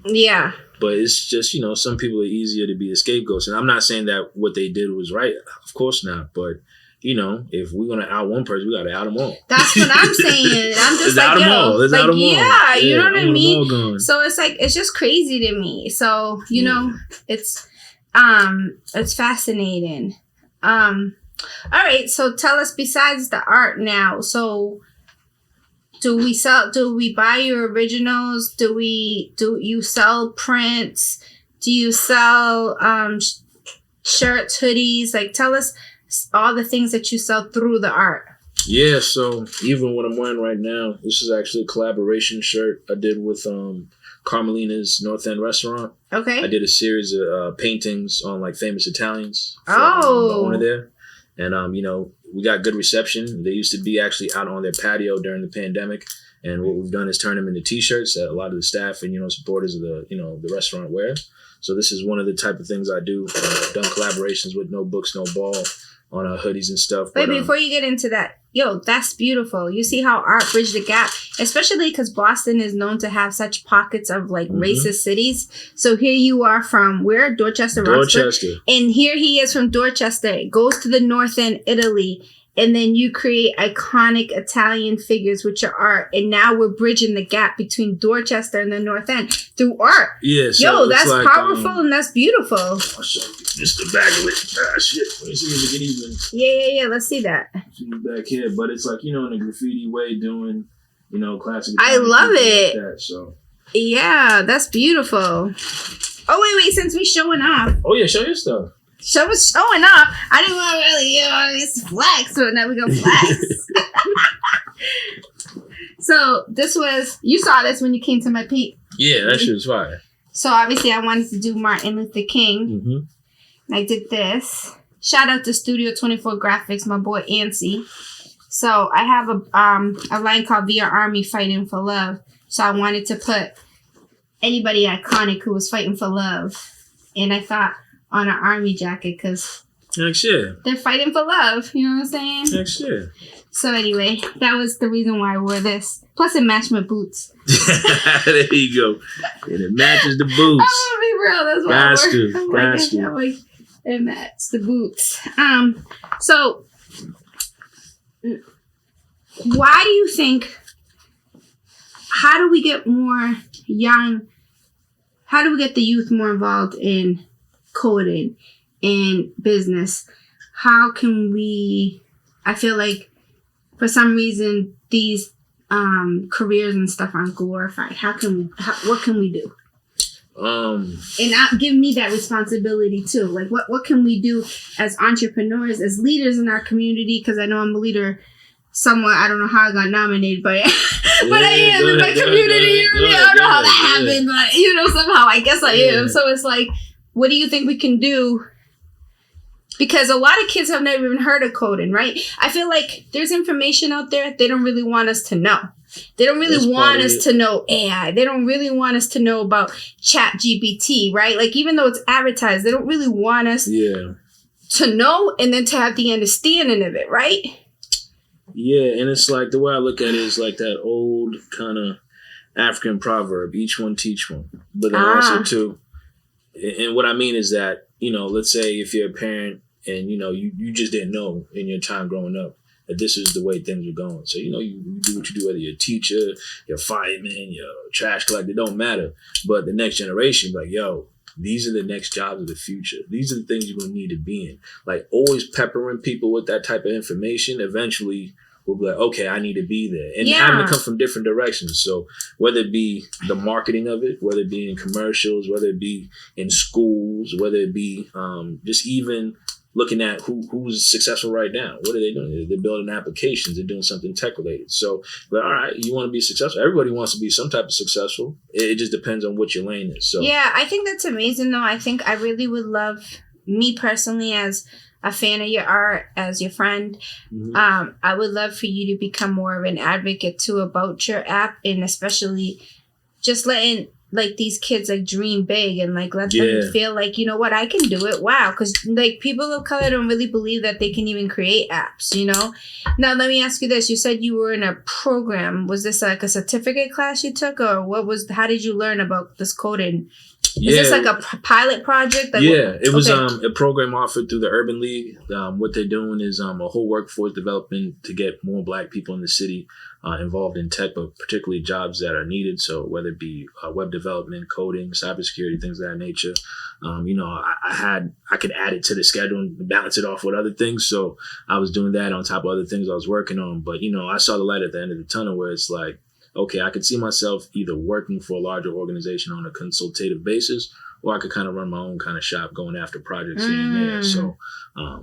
Yeah. But it's just, some people are easier to be the scapegoats. And I'm not saying that what they did was right. Of course not. But, if we're going to out one person, we got to out them all. That's what I'm saying. I'm just like, you know what I mean? So it's like, it's just crazy to me. So, it's fascinating. All right. So tell us, besides the art now, so do we buy your originals? Do you sell prints? Do you sell shirts, hoodies? Like, tell us all the things that you sell through the art. Yeah, so even what I'm wearing right now, this is actually a collaboration shirt I did with Carmelina's North End restaurant. Okay. I did a series of paintings on like famous Italians. For, Oh. the owner there. And, you know, we got good reception. They used to be actually out on their patio during the pandemic. And what we've done is turn them into T-shirts that a lot of the staff and, you know, supporters of the, you know, the restaurant wear. So this is one of the type of things I do. I've done collaborations with No Books, No Ball on hoodies and stuff. Wait, before you get into that, yo, that's beautiful. You see how art bridged the gap, especially because Boston is known to have such pockets of like racist cities. So here you are from where? Dorchester, Roxbury? And here he is from Dorchester. It goes to the North End, Italy. And then you create iconic Italian figures with your art. And now we're bridging the gap between Dorchester and the North End through art. Yeah. So yo, that's like, powerful and that's beautiful. I'll show you just the back of it. Ah, shit. Let me see if we can even. Yeah. Let's see that. See back here. But it's like, you know, in a graffiti way doing, you know, classic Italian. I love it. Like that, so. Yeah, that's beautiful. Oh, wait. Since we showing off. Oh, yeah. Show your stuff. Show was showing up. I didn't want to really, you know, it's flex, so now we go flex. So this was, you saw this when you came to my peak. Yeah, that shit was fire. So obviously I wanted to do Martin Luther King. Mm-hmm. And I did this. Shout out to Studio 24 Graphics, my boy Ansi. So I have a line called "We Are Army Fighting for Love." So I wanted to put anybody iconic who was fighting for love. And I thought, on an army jacket because they're fighting for love. You know what I'm saying? Next year. So anyway, that was the reason why I wore this. Plus it matched my boots. There you go. And it matches the boots. I'm gonna be real. That's why I wore it. It matched the boots. So why do you think, how do we get the youth more involved in coding and business? How can we, I feel like for some reason these careers and stuff aren't glorified. What can we do? And give me that responsibility too. Like what can we do as entrepreneurs, as leaders in our community? Because I know I'm a leader somewhat. I don't know how I got nominated, but but I am in my community. I don't know how that happened, but you know, somehow I guess I am. So it's like, what do you think we can do? Because a lot of kids have never even heard of coding, right? I feel like there's information out there they don't really want us to know. They don't really want us to know AI. They don't really want us to know about ChatGPT, right? Like, even though it's advertised, they don't really want us to know and then to have the understanding of it, right? Yeah, and it's like, the way I look at it is like that old kind of African proverb, each one teach one. But then also too, and what I mean is that, you know, let's say if you're a parent and, you know, you just didn't know in your time growing up that this is the way things were going. So, you know, you do what you do, whether you're a teacher, you're a fireman, you're a trash collector, it don't matter. But the next generation, like, yo, these are the next jobs of the future. These are the things you're going to need to be in. Like, always peppering people with that type of information, eventually we'll be like, okay, I need to be there. And having to come from different directions. So whether it be the marketing of it, whether it be in commercials, whether it be in schools, whether it be just even looking at who's successful right now. What are they doing? They're building applications. They're doing something tech related. So, but all right, you want to be successful. Everybody wants to be some type of successful. It just depends on what your lane is. So yeah, I think that's amazing though. I think I really would love, me personally, as a fan of your art, as your friend, I would love for you to become more of an advocate too about your app, and especially just letting like these kids like dream big and like let them feel like, you know what, I can do it. Wow. Because like people of color don't really believe that they can even create apps, you know? Now, let me ask you this. You said you were in a program. Was this like a certificate class you took, or how did you learn about this coding? Is this like a pilot project? Like, it was a program offered through the Urban League. What they're doing is a whole workforce development to get more Black people in the city involved in tech, but particularly jobs that are needed. So whether it be web development, coding, cybersecurity, things of that nature. You know, I could add it to the schedule and balance it off with other things. So I was doing that on top of other things I was working on. But, you know, I saw the light at the end of the tunnel where it's like, okay, I could see myself either working for a larger organization on a consultative basis, or I could kind of run my own kind of shop going after projects here and there. So,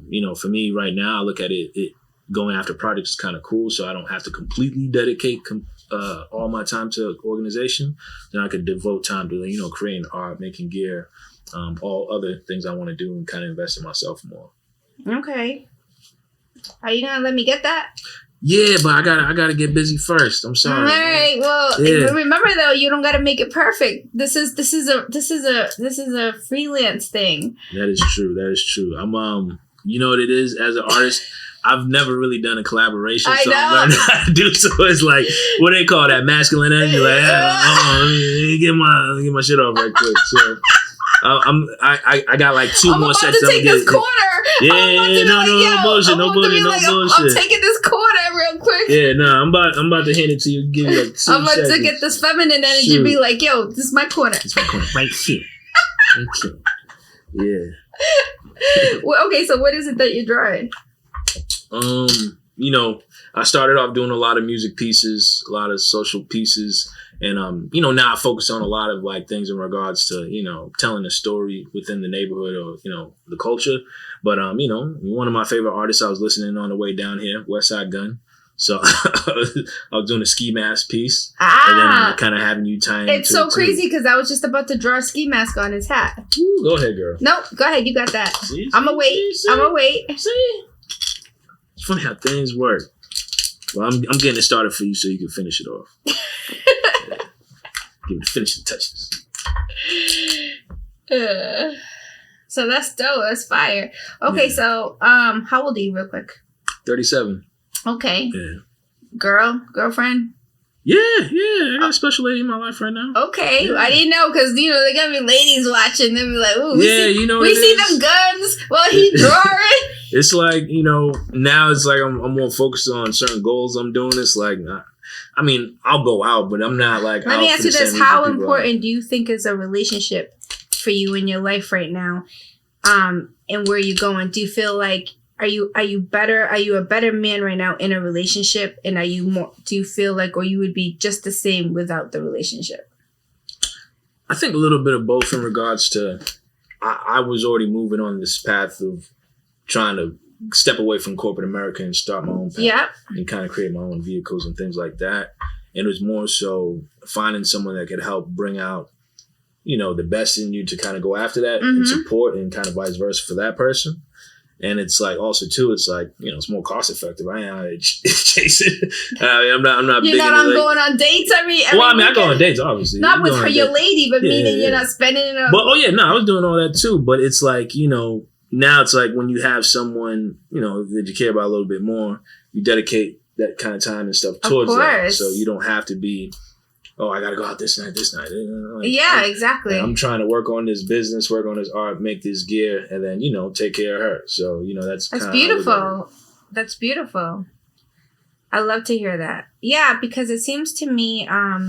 you know, for me right now, I look at it going after projects is kind of cool. So I don't have to completely dedicate all my time to organization. Then I could devote time to, creating art, making gear, all other things I want to do, and kind of invest in myself more. Okay. Are you gonna let me get that? Yeah, but I gotta get busy first. I'm sorry. All right. Well, remember though, you don't gotta make it perfect. This is a freelance thing. That is true. I'm you know what it is, as an artist, I've never really done a collaboration, so I'm learning how to do. So it's like, what do they call that, masculine energy? Like, let me get my shit off right quick. So I got like two more sets. I'm about to take this corner. Yeah, no bullshit. I'm taking this corner real quick. Yeah, no, I'm about to hand it to you. Give you like 2 seconds. I'm about to get this feminine energy. Be like, yo, this is my corner. It's my corner right here. Yeah. Well, okay, so what is it that you're drawing? I started off doing a lot of music pieces, a lot of social pieces, and now I focus on a lot of like things in regards to telling a story within the neighborhood or the culture. But one of my favorite artists I was listening on the way down here, West Side Gun. So I was doing a ski mask piece, and then I'm kind of having you tie in. It's so crazy because I was just about to draw a ski mask on his hat. Ooh, go ahead, girl. No, go ahead. You got that. I'm gonna wait. See? It's funny how things work. Well, I'm getting it started for you so you can finish it off. Give it the finishing touches. So that's dope. That's fire. Okay, so how old are you, real quick? 37. Okay. Yeah. Girlfriend? Yeah. I got a special lady in my life right now. Okay. Yeah. I didn't know because, they got me ladies watching. They'll be like, ooh, we see them guns while he drawing. It's like, now it's like I'm more focused on certain goals I'm doing. It's like, I'll go out, but I'm not like. Let me ask you this. How important do you think is a relationship for you in your life right now? And where you're going? Do you feel like, are you a better man right now in a relationship? And do you feel like, or you would be just the same without the relationship? I think a little bit of both in regards to, I was already moving on this path of trying to step away from corporate America and start my own path and kind of create my own vehicles and things like that. And it was more so finding someone that could help bring out, the best in you to kind of go after that and support, and kind of vice versa for that person. And it's like also too, it's like, it's more cost effective. I ain't chasing. I'm not. You're not going on dates every well, I go on dates, obviously. Not with your lady, but meaning you're not spending it on. But I was doing all that too. But it's like, now it's like when you have someone, that you care about a little bit more, you dedicate that kind of time and stuff towards that. So you don't have to be, I got to go out this night. Exactly. I'm trying to work on this business, work on this art, make this gear, and then, take care of her. So, that's beautiful. That's beautiful. I love to hear that. Yeah, because it seems to me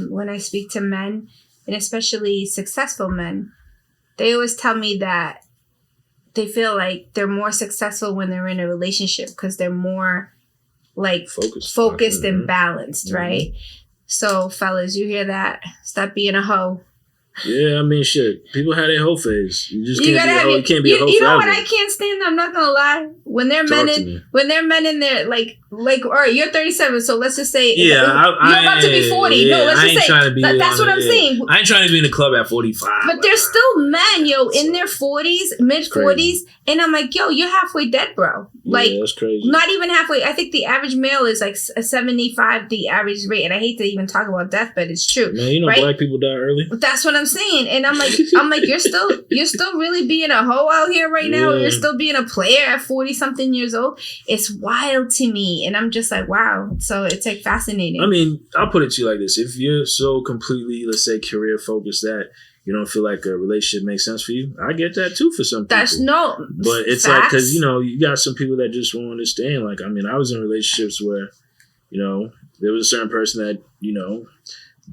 when I speak to men, and especially successful men, they always tell me that they feel like they're more successful when they're in a relationship because they're more like focused and balanced, right? So, fellas, you hear that? Stop being a hoe. Yeah, shit. People have their hoe phase. You just can't be a hoe. You can't be a hoe. You know what I can't stand? I'm not gonna lie. When they're men in their like, all right, you're 37, so let's just say you're about to be 40. Yeah, no, let's just say that's what I'm saying. I ain't trying to be in the club at 45. But there's still men, in their 40s, mid 40s, and I'm like, yo, you're halfway dead, bro. Like, that's crazy. Not even halfway. I think the average male is like a 75, the average rate, and I hate to even talk about death, but it's true. Man, right? Black people die early. That's what I'm saying, and I'm like, you're still really being a hoe out here right now. You're still being a player at 40 something years old. It's wild to me, and I'm just like, wow. So it's like fascinating. I'll put it to you like this: if you're so completely, let's say, career focused that you don't feel like a relationship makes sense for you, I get that too for some people. But it's facts. Like, because you got some people that just won't understand. Like, I was in relationships where, there was a certain person that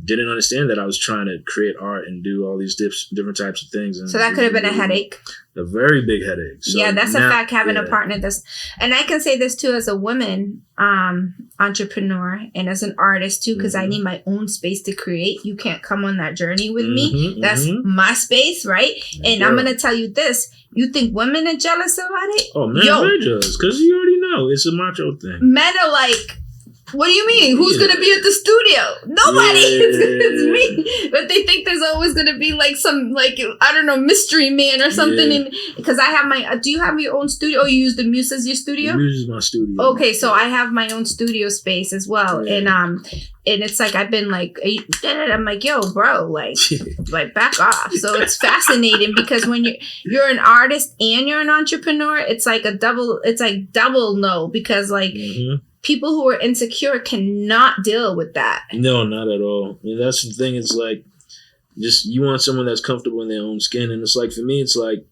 didn't understand that I was trying to create art and do all these different types of things. And so that could have been a headache. A very big headache. So that's a fact, having a partner and I can say this too as a woman entrepreneur and as an artist too, because I need my own space to create. You can't come on that journey with me. That's my space, right? And I'm going to tell you this. You think women are jealous about it? Oh, man, they're jealous because you already No, it's a macho thing. Men are like, what do you mean? Who's gonna be at the studio? Nobody. It's me. But they think there's always gonna be like some, like, I don't know, mystery man or something. And because I have my, do you have your own studio? Oh, you use the Muse as your studio? The Muse is my studio. Okay, so I have my own studio space as well, and it's like I've been like, I'm like, yo, bro, like back off. So it's fascinating because when you're an artist and you're an entrepreneur, it's like double no, because like. People who are insecure cannot deal with that. No, not at all. I mean, that's the thing. It's like, just you want someone that's comfortable in their own skin. And it's like, for me, it's like,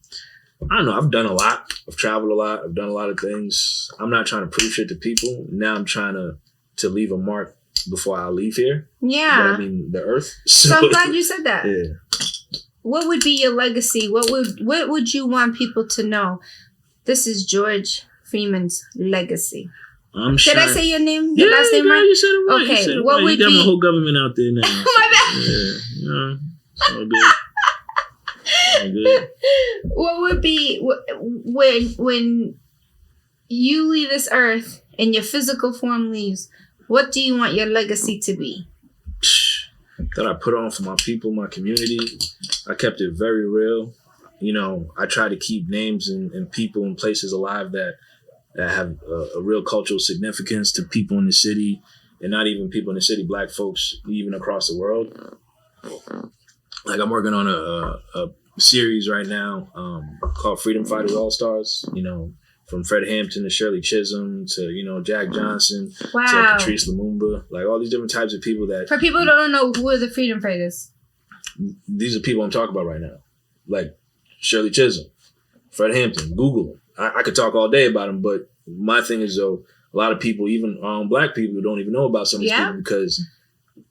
I don't know. I've done a lot. I've traveled a lot. I've done a lot of things. I'm not trying to prove shit to people. Now I'm trying to leave a mark before I leave here. Yeah. But I mean, the earth. So I'm glad you said that. Yeah. What would be your legacy? What would you want people to know? This is George Freeman's legacy. Did I say your name? Your last name right? You said it right. Okay, you what would got be... my whole government out there now. My bad. Yeah, it's all good. All good. What would be when you leave this earth and your physical form leaves? What do you want your legacy to be? That I put on for my people, my community. I kept it very real. You know, I try to keep names and people and places alive that have a real cultural significance to people in the city, and not even people in the city, Black folks, even across the world. Like, I'm working on a series right now called Freedom Fighters All Stars, you know, from Fred Hampton to Shirley Chisholm to, you know, Jack Johnson to Patrice Lumumba, like all these different types of people that... For people who don't know, who are the Freedom Fighters? These are people I'm talking about right now. Like Shirley Chisholm, Fred Hampton, Google them. I could talk all day about them, but my thing is, though, a lot of people, even Black people, don't even know about some of these people because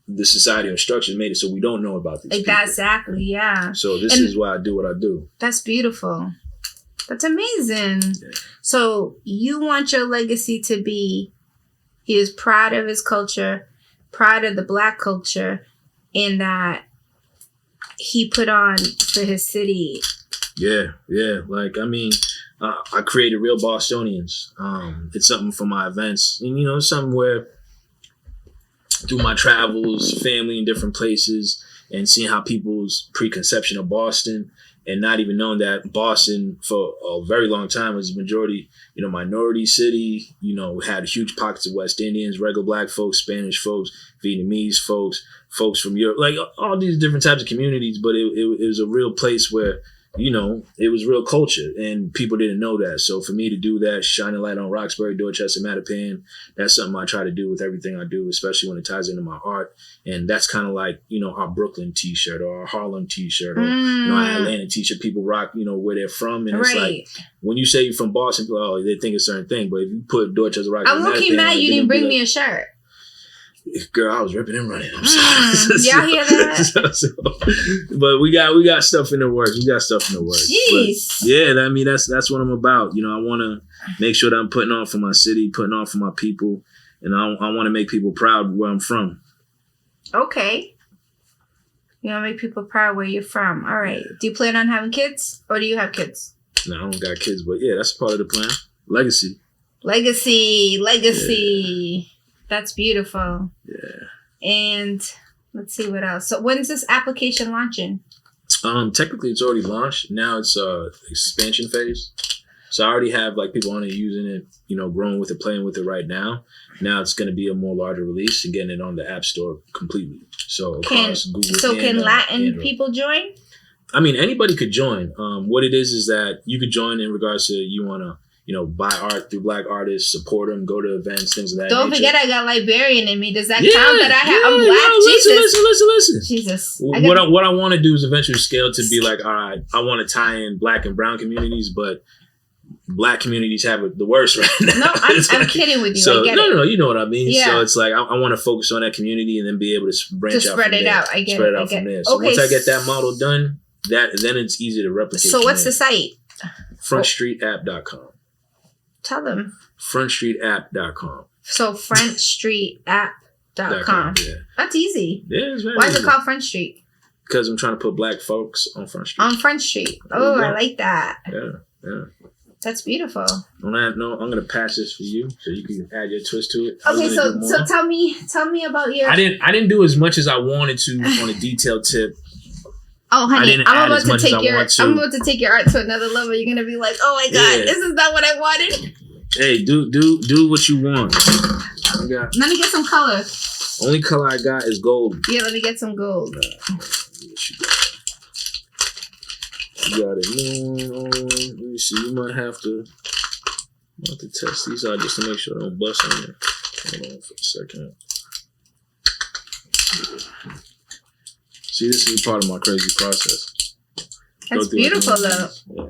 the society and structure made it so we don't know about these people. Exactly, yeah. So this is why I do what I do. That's beautiful. That's amazing. Yeah. So you want your legacy to be, he is proud of his culture, proud of the Black culture, in that he put on for his city. Yeah. Like, I mean... I created Real Bostonians. It's something for my events. And, you know, something where through my travels, family in different places, and seeing how people's preconception of Boston, and not even knowing that Boston for a very long time was a majority, you know, minority city, you know, had huge pockets of West Indians, regular Black folks, Spanish folks, Vietnamese folks from Europe, like all these different types of communities. But it was a real place where, you know, it was real culture, and people didn't know that. So for me to do that, shine a light on Roxbury, Dorchester, Mattapan, that's something I try to do with everything I do, especially when it ties into my art. And that's kind of like, you know, our Brooklyn t-shirt or our Harlem t-shirt or, you know, our Atlanta t-shirt. People rock, you know, where they're from. And it's like, when you say you're from Boston, people, oh, they think a certain thing. But if you put Dorchester, Roxbury, I'm looking mad you didn't bring me a shirt. Girl, I was ripping and running. I'm sorry. Y'all hear that? But we got stuff in the works. Jeez. But yeah, I mean, that's what I'm about. You know, I want to make sure that I'm putting on for my city, putting on for my people, and I want to make people proud where I'm from. Okay. You want to make people proud where you're from. All right. Do you plan on having kids, or do you have kids? No, I don't got kids, but yeah, that's part of the plan. Legacy. Yeah. That's beautiful. Yeah. And let's see what else. So when's this application launching? Technically it's already launched. Now it's expansion phase. So I already have like people on it using it, you know, growing with it, playing with it right now. Now it's going to be a more larger release and getting it on the App Store completely. So across Google. So can Latin Android people join? I mean, anybody could join. What it is that you could join in regards to you want to, you know, buy art through Black artists, support them, go to events, things of that Don't nature. forget I got Liberian in me. Does that count that I'm Black? Listen. Jesus. What I want to do is eventually scale to be like, all right, I want to tie in Black and brown communities, but Black communities have it the worst right now. No, I'm kidding with you. So, I get no, you know what I mean. Yeah. So it's like, I want to focus on that community and then be able to branch out spread it out. I get it. From there. So once I get that model done, then it's easy to replicate. So what's the site? FrontStreetApp.com. Tell them. FrontStreetApp.com. So FrontStreetApp.com. Yeah. That's easy. Yeah, it's very Why easy. is it called Front Street? Because I'm trying to put Black folks on Front Street. On Front Street. Oh, I like that. Yeah. That's beautiful. On that note, I'm gonna pass this for you so you can add your twist to it. Okay, so tell me about your. I didn't do as much as I wanted to on a detailed tip. Oh, honey, I'm about to take your art to another level. You're gonna be like, oh my god, this is not what I wanted. Hey, do what you want. Let me get some color. Only color I got is gold. Yeah, let me get some gold. You got it on. Let me see. You might have to test these out just to make sure I don't bust on you. Hold on for a second. See, this is part of my crazy process. That's beautiful, though. Yeah.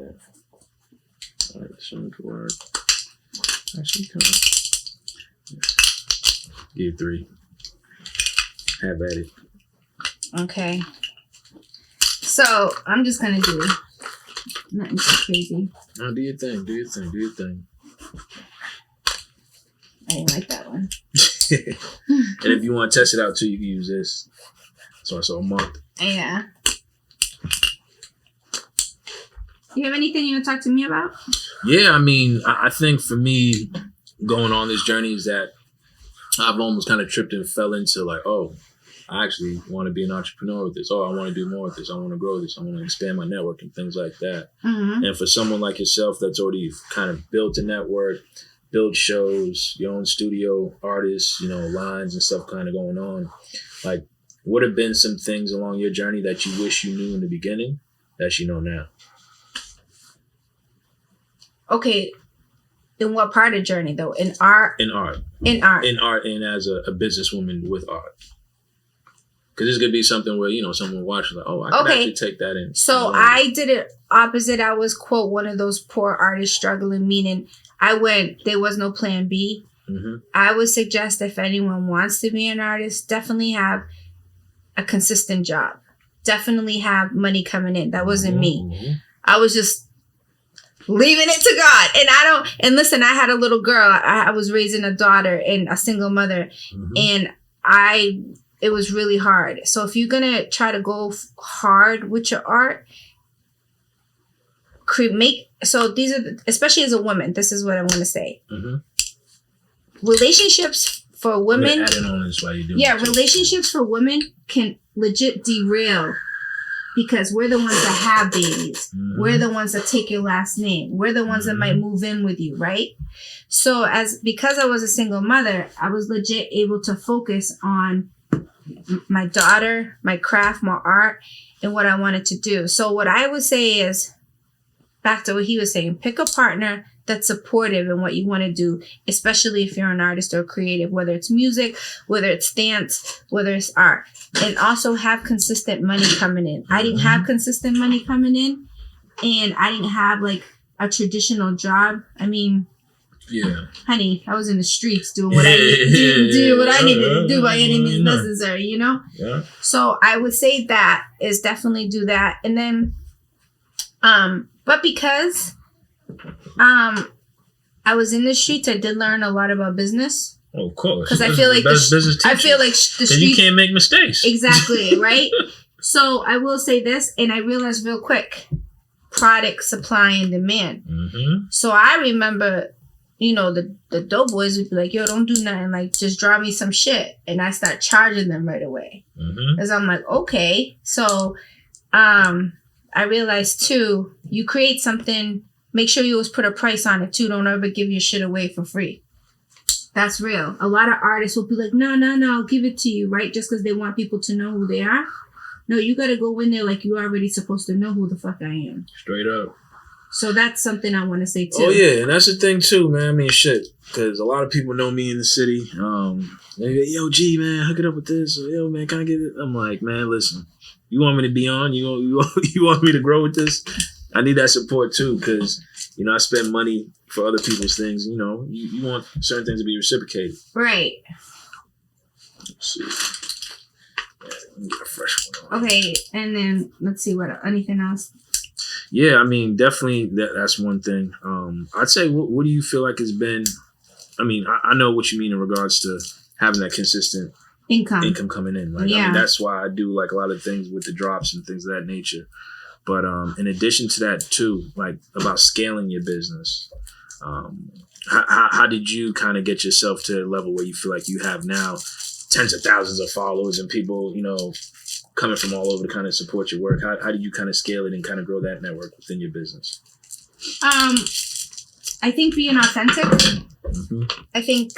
All right, show me the word. Actually, come on. Give 3. Have at it. Okay. So, I'm just going to do nothing too crazy. No, do your thing. I didn't like that one. And if you want to test it out too, you can use this. So it's a month. Yeah. You have anything you want to talk to me about? Yeah, I mean, I think for me, going on this journey is that I've almost kind of tripped and fell into like, oh, I actually want to be an entrepreneur with this. Oh, I want to do more with this. I want to grow this. I want to expand my network and things like that. Mm-hmm. And for someone like yourself that's already kind of built a network, build shows, your own studio, artists, lines and stuff kind of going on, like, what have been some things along your journey that you wish you knew in the beginning that you know now? Okay. In what part of journey, though? In art? In art. And as a businesswoman with art. Because this could be something where, someone watching like, oh, I could actually take that in. So I did it opposite. I was, quote, one of those poor artists struggling, meaning there was no plan B. Mm-hmm. I would suggest if anyone wants to be an artist, definitely have a consistent job. Definitely have money coming in. That wasn't me. I was just leaving it to God. And listen, I had a little girl. I was raising a daughter and a single mother. Mm-hmm. And it was really hard. So if you're going to try to go hard with your art, especially as a woman, this is what I want to say. Mm-hmm. Relationships for women. Relationships for women can legit derail because we're the ones that have babies. Mm-hmm. We're the ones that take your last name. We're the ones that might move in with you, right? So because I was a single mother, I was legit able to focus on my daughter, my craft, my art, and what I wanted to do. So what I would say is, back to what he was saying, pick a partner that's supportive in what you want to do, especially if you're an artist or creative, whether it's music, whether it's dance, whether it's art. And also have consistent money coming in. I didn't have consistent money coming in, and I didn't have like a traditional job. I mean, yeah, honey, I was in the streets doing what I needed to do by any means necessary, Yeah. So I would say that is definitely do that. And then, but because, I was in the streets, I did learn a lot about business. Oh, of course. Because I feel like the streets, you can't make mistakes. Exactly, right? So I will say this, and I realized real quick, product supply and demand. Mm-hmm. So I remember, the dope boys would be like, yo, don't do nothing. Like, just draw me some shit. And I start charging them right away. Because I'm like, okay. So I realized, too, you create something, make sure you always put a price on it, too. Don't ever give your shit away for free. That's real. A lot of artists will be like, no, I'll give it to you, right? Just because they want people to know who they are. No, you got to go in there like you're already supposed to know who the fuck I am. Straight up. So that's something I want to say, too. Oh, yeah. And that's the thing, too, man. I mean, shit. Because a lot of people know me in the city. They go, yo, G, man, hook it up with this. Or, yo, man, can I get it? I'm like, man, listen. You want me to be on? You want me to grow with this? I need that support, too, because, I spend money for other people's things. You want certain things to be reciprocated. Right. Let's see. Yeah, let me get a fresh one. Okay, and then let's see anything else. Yeah, I mean, definitely that's one thing. I'd say, what do you feel like has been? I mean, I know what you mean in regards to having that consistent income coming in. Like, yeah. I mean, that's why I do like a lot of things with the drops and things of that nature. But in addition to that too, like about scaling your business, how did you kind of get yourself to a level where you feel like you have now tens of thousands of followers and people, coming from all over to kind of support your work? How did you kind of scale it and kind of grow that network within your business? I think being authentic. Mm-hmm. I think,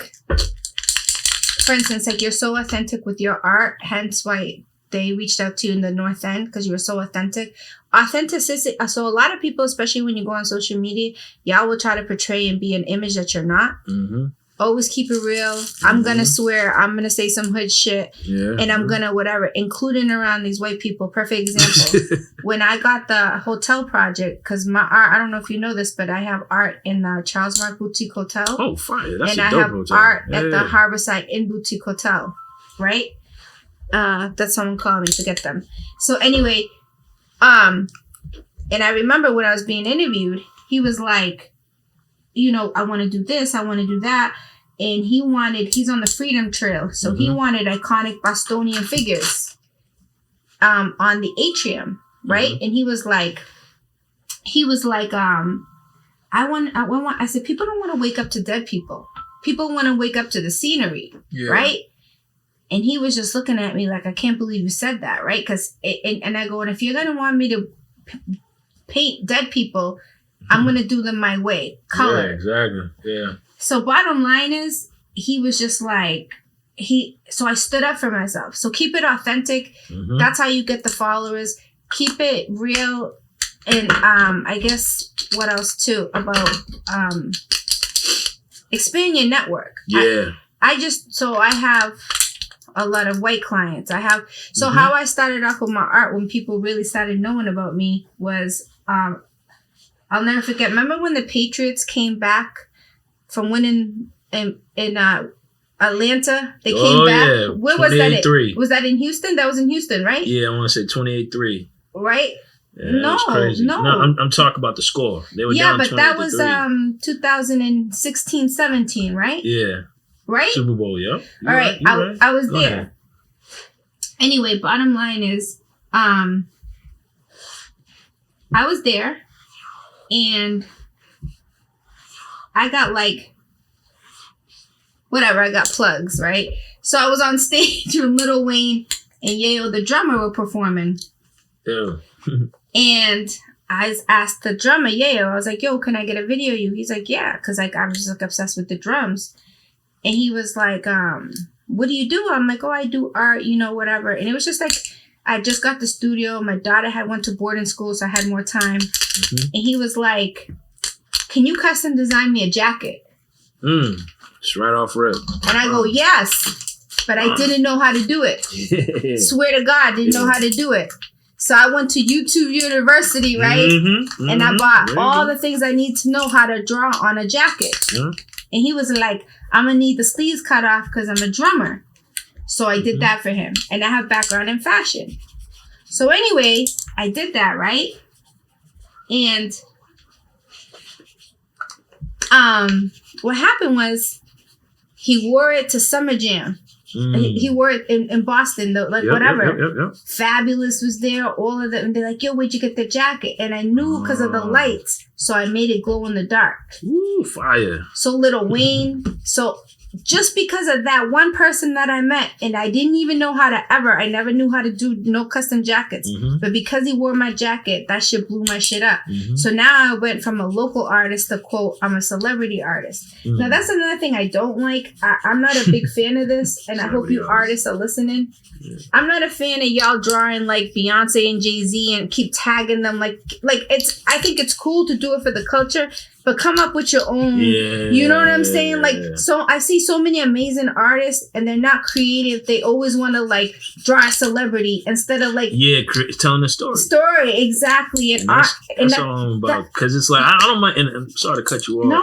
for instance, like you're so authentic with your art, hence why they reached out to you in the North End, because you were so authentic. Authenticity. So a lot of people, especially when you go on social media, y'all will try to portray and be an image that you're not. Mm-hmm. Always keep it real. Mm-hmm. I'm going to swear. I'm going to say some hood shit. Yeah. And I'm going to whatever, including around these white people. Perfect example. When I got the hotel project, because my art, I don't know if you know this, but I have art in the Charles Mark Boutique Hotel. Oh, fire. That's and a I dope have hotel. art at the Harborside Inn Boutique Hotel. Right? That's someone calling me to get them. So anyway, and I remember when I was being interviewed, he was like, I want to do this, I want to do that. And he's on the Freedom Trail. So mm-hmm. He wanted iconic Bostonian figures on the atrium, right? Mm-hmm. And he was like, I said, people don't want to wake up to dead people. People want to wake up to the scenery, right? And he was just looking at me like, I can't believe you said that, right? And I go, and if you're going to want me to paint dead people, I'm going to do them my way. Color. Yeah, exactly. Yeah. So bottom line is, he was just like, so I stood up for myself. So keep it authentic. Mm-hmm. That's how you get the followers. Keep it real. And I guess what else too about expand your network. Yeah. I have a lot of white clients. Mm-hmm. How I started off with my art when people really started knowing about me was, I'll never forget. Remember when the Patriots came back from winning in Atlanta? They came back. Yeah. Where was that? Was that in Houston? That was in Houston, right? Yeah, I want to say 28-3. Right? Yeah, no. I'm talking about the score. They were down 28-3. Yeah, but that was 2016-17, right? Yeah. Right? Super Bowl, yeah. All right. I was there. Ahead. Anyway, bottom line is, I was there, and I got I got plugs, right? So I was on stage with Lil Wayne and Yayo, the drummer, were performing. Yeah. And I asked the drummer, Yayo, I was like, yo, can I get a video of you? He's like, yeah, because I was just obsessed with the drums. And he was like, what do you do? I'm like, oh, I do art, whatever. And it was just like, I just got the studio. My daughter had went to boarding school, so I had more time. Mm-hmm. And he was like, can you custom design me a jacket? It's right off rip. And I go, yes, but I didn't know how to do it. Swear to God, didn't know how to do it. So I went to YouTube University, right? Mm-hmm, and I bought all the things I need to know how to draw on a jacket. Yeah. And he was like, I'm going to need the sleeves cut off because I'm a drummer. So I did that for him. And I have background in fashion. So anyway, I did that, right? And what happened was he wore it to Summer Jam. He wore it in Boston, though, whatever. Yep. Fabulous was there, all of them. And they're like, yo, where'd you get the jacket? And I knew because of the lights. So I made it glow in the dark. Ooh, fire. So Lil Wayne. So just because of that one person that I met, and I didn't even know how to I never knew how to do no custom jackets. Mm-hmm. But because he wore my jacket, that shit blew my shit up. Mm-hmm. So now I went from a local artist to, quote, I'm a celebrity artist. Mm-hmm. Now that's another thing I don't like. I'm not a big fan of this, and I hope you artists are listening. Yeah. I'm not a fan of y'all drawing like Beyonce and Jay-Z and keep tagging them like I think it's cool to do it for the culture, but come up with your own, you know what I'm saying? Like, so I see so many amazing artists and they're not creative. They always want to like draw a celebrity instead of like, telling a story. Exactly. And that's all I'm about. Cause it's like, I don't mind, and I'm sorry to cut you off. No.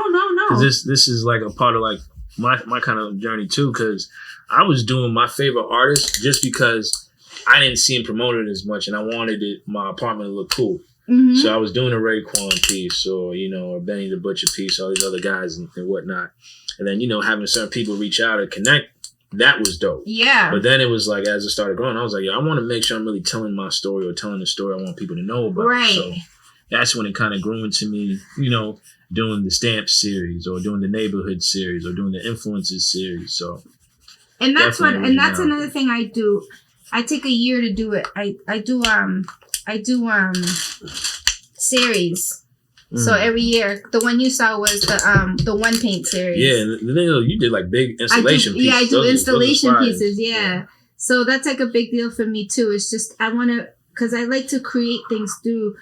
Cause this is like a part of like my kind of journey too. Cause I was doing my favorite artist just because I didn't see him promoted as much and I wanted my apartment to look cool. Mm-hmm. So I was doing a Raekwon piece or, or Benny the Butcher piece, all these other guys and whatnot. And then, having certain people reach out or connect that was dope. Yeah. But then it was like, as it started growing, I was like, I want to make sure I'm really telling my story or telling the story I want people to know about. Right. So that's when it kind of grew into me, doing the Stamp series or doing the Neighborhood series or doing the Influences series. So, and that's another thing I do. I take a year to do it. I do series. So every year, the one you saw was the one paint series. Yeah, and then you did like big installation pieces. Yeah, I do installation pieces. Yeah. So that's like a big deal for me too. It's just because I like to create things through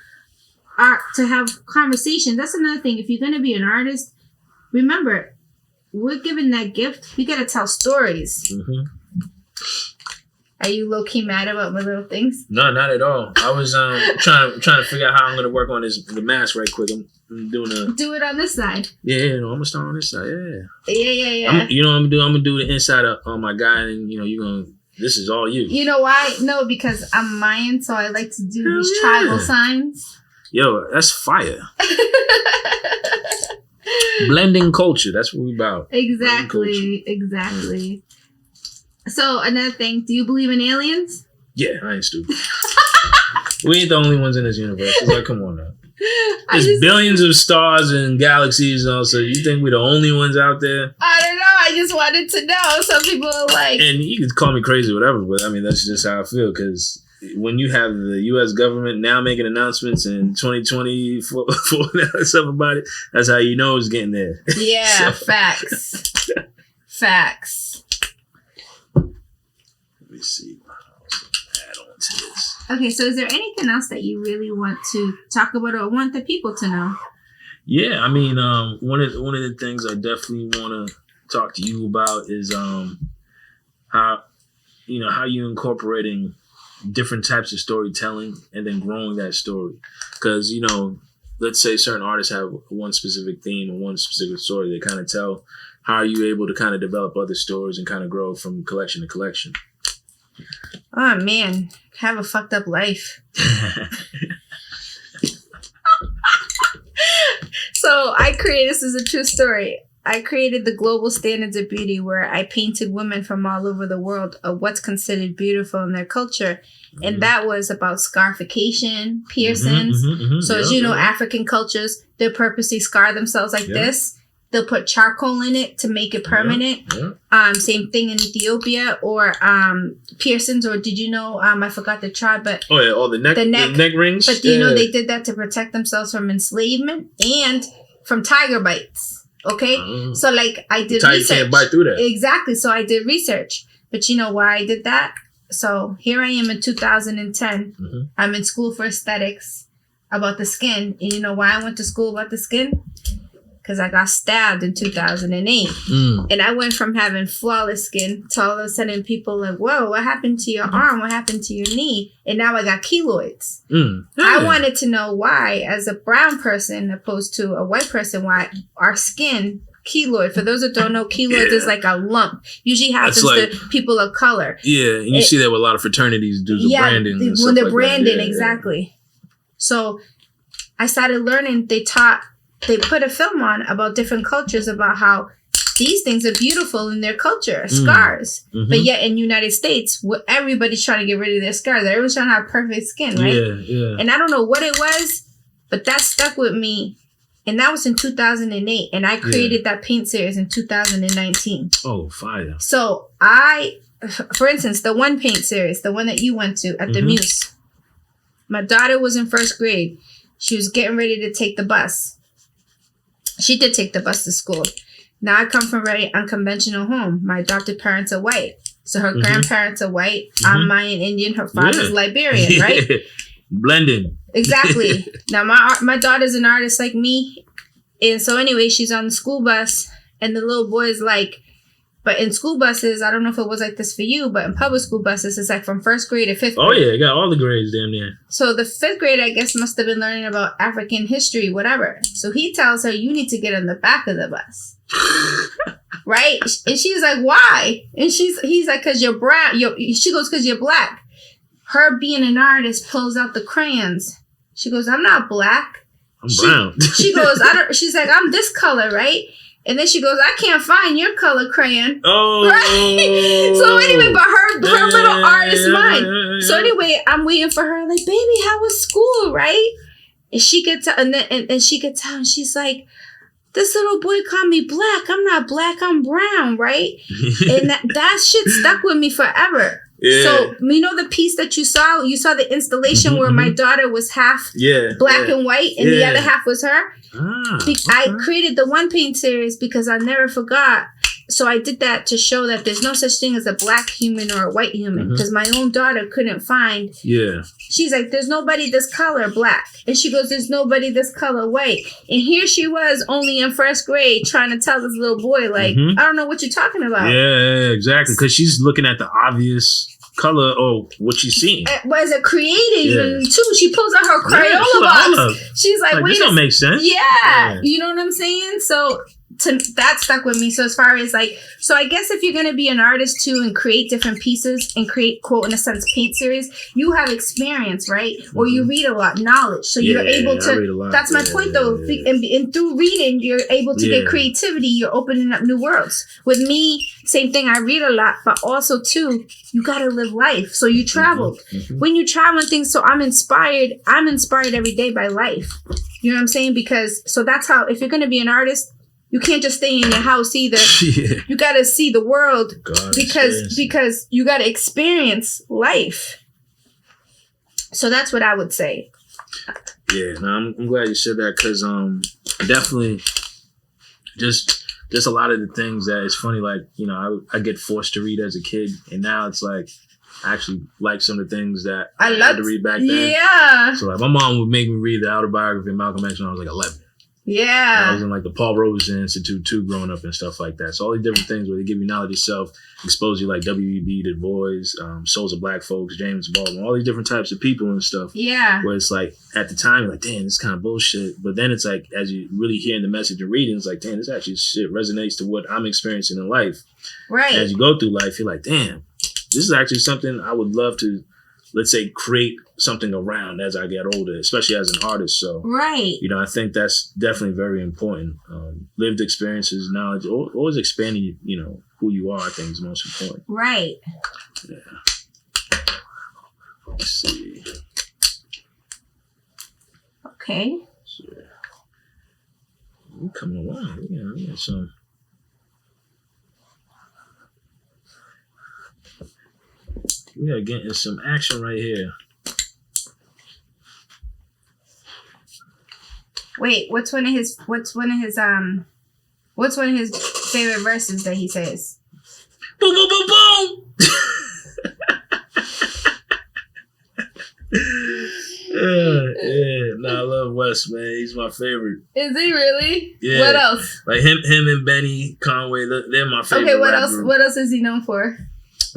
art, to have conversations. That's another thing. If you're gonna be an artist, remember, we're given that gift. We gotta tell stories. Mm-hmm. Are you low key mad about my little things? No, not at all. I was trying to figure out how I'm gonna work on the mask right quick. I'm doing do it on this side. Yeah, I'm gonna start on this side. Yeah. I'm gonna do? I'm gonna do the inside on my guy, and you're gonna. This is all you. You know why? No, because I'm Mayan, so I like to do these tribal signs. Yo, that's fire. Blending culture. That's what we about. Exactly. So, another thing, do you believe in aliens? Yeah, I ain't stupid. We ain't the only ones in this universe. It's like, come on now. There's billions of stars and galaxies, so you think we're the only ones out there? I don't know. I just wanted to know. Some people are like... And you can call me crazy or whatever, but I mean, that's just how I feel, because when you have the U.S. government now making announcements in 2020 for stuff about it, that's how you know it's getting there. Yeah, Facts. Let me see. Add on to this. Okay, so is there anything else that you really want to talk about or want the people to know? Yeah, I mean, one of the things I definitely want to talk to you about is how you incorporating different types of storytelling and then growing that story. Because, let's say certain artists have one specific theme or one specific story they kind of tell. How are you able to kind of develop other stories and kind of grow from collection to collection? Oh, man. I have a fucked up life. So this is a true story. I created the global standards of beauty where I painted women from all over the world of what's considered beautiful in their culture. Mm-hmm. And that was about scarification, piercings. So as you know, African cultures, they purposely scar themselves like this. They'll put charcoal in it to make it permanent. Yeah. Same thing in Ethiopia, or piercings, or did you know, I forgot the tribe, but... Oh, yeah, all the neck rings. But do you know they did that to protect themselves from enslavement and from tiger bites? Okay? So, I did research. Tiger can't bite through that. Exactly. So, I did research. But you know why I did that? So, here I am in 2010. Mm-hmm. I'm in school for aesthetics about the skin. And you know why I went to school about the skin? Because I got stabbed in 2008. And I went from having flawless skin to all of a sudden people like, whoa, what happened to your arm? What happened to your knee? And now I got keloids. I wanted to know why, as a brown person opposed to a white person, why our skin, keloid, for those that don't know, keloid is like a lump. Usually happens to people of color. Yeah, and you see that with a lot of fraternities do the branding. When they're branding, exactly. So I started learning, they put a film on about different cultures about how these things are beautiful in their culture, scars. Mm-hmm. But yet in United States, everybody's trying to get rid of their scars. Everyone's trying to have perfect skin, right? Yeah. And I don't know what it was, but that stuck with me. And that was in 2008. And I created that paint series in 2019. Oh, fire. So for instance, the one paint series, the one that you went to at the Muse. My daughter was in first grade. She was getting ready to take the bus. She did take the bus to school. Now I come from a very unconventional home. My adopted parents are white. So her grandparents are white. I'm Mayan Indian. Her father's Liberian, right? Blending. Exactly. Now my daughter's an artist like me. And so anyway, she's on the school bus. And the little boy is like, but in school buses, I don't know if it was like this for you, but in public school buses, it's like from first grade to fifth grade. Oh, yeah. You got all the grades damn near. So the fifth grade, I guess, must have been learning about African history, whatever. So he tells her, you need to get on the back of the bus. Right? And she's like, why? And he's like, because you're brown. She goes, because you're black. Her being an artist pulls out the crayons. She goes, I'm not black. I'm brown. She goes, she's like, I'm this color, right? And then she goes, I can't find your color crayon. Oh. Right? So anyway, but her little artist mind. So anyway, I'm waiting for her. Like, baby, how was school, right? And she gets out, and she gets out, and she's like, this little boy called me black. I'm not black. I'm brown, right? And that shit stuck with me forever. Yeah. So, you know the piece that you saw the installation where my daughter was half black and white and the other half was her. I created the one paint series because I never forgot. So I did that to show that there's no such thing as a black human or a white human because my own daughter couldn't find. Yeah. She's like, there's nobody this color black. And she goes, there's nobody this color white. And here she was only in first grade trying to tell this little boy, like, I don't know what you're talking about. Yeah, exactly. Because she's looking at the obvious color or what she's seeing. Was it creative too? She pulls out her Crayola box. She's like, wait, this don't make sense. Yeah. You know what I'm saying? So that stuck with me. So as far as like, so I guess if you're going to be an artist too and create different pieces and create, quote, in a sense, paint series, you have experience, right? Or you read a lot, knowledge. So you're able to, that's my point though. And through reading, you're able to get creativity. You're opening up new worlds. With me, same thing. I read a lot, but also too, you got to live life. So you traveled. When you travel and things, so I'm inspired every day by life. You know what I'm saying? Because, so that's how, if you're going to be an artist, you can't just stay in your house either. You got to see the world because you got to experience life. So that's what I would say. Yeah, no, I'm glad you said that because definitely just a lot of the things that it's funny, like, you know, I get forced to read as a kid, and now it's like I actually like some of the things that I had to read back then. Yeah. So like my mom would make me read the autobiography of Malcolm X when I was like 11. Yeah. And I was in like the Paul Robeson Institute too growing up and stuff like that. So all these different things where they give you knowledge of self, expose you like W.E.B. Du Bois, Souls of Black Folks, James Baldwin, all these different types of people and stuff. Yeah. Where it's like at the time you're like, damn, this is kind of bullshit. But then it's like as you really hearing the message and reading, it's like, damn, this actually shit resonates to what I'm experiencing in life. Right. And as you go through life, you're like, damn, this is actually something I would love to, let's say, create something around as I get older, especially as an artist. So, you know, I think that's definitely very important. Lived experiences, knowledge, always expanding, you know, who you are, I think is most important. Right. Yeah. Let's see. Okay. So, we're coming along. You know, we got some. We are getting some action right here. Wait, what's one of his favorite verses that he says? Boom, boom, boom, boom. Yeah. No, I love Wes, man. He's my favorite. Is he really? Yeah. What else? Like him and Benny Conway, they're my favorite. Okay, what else? Group. What else is he known for?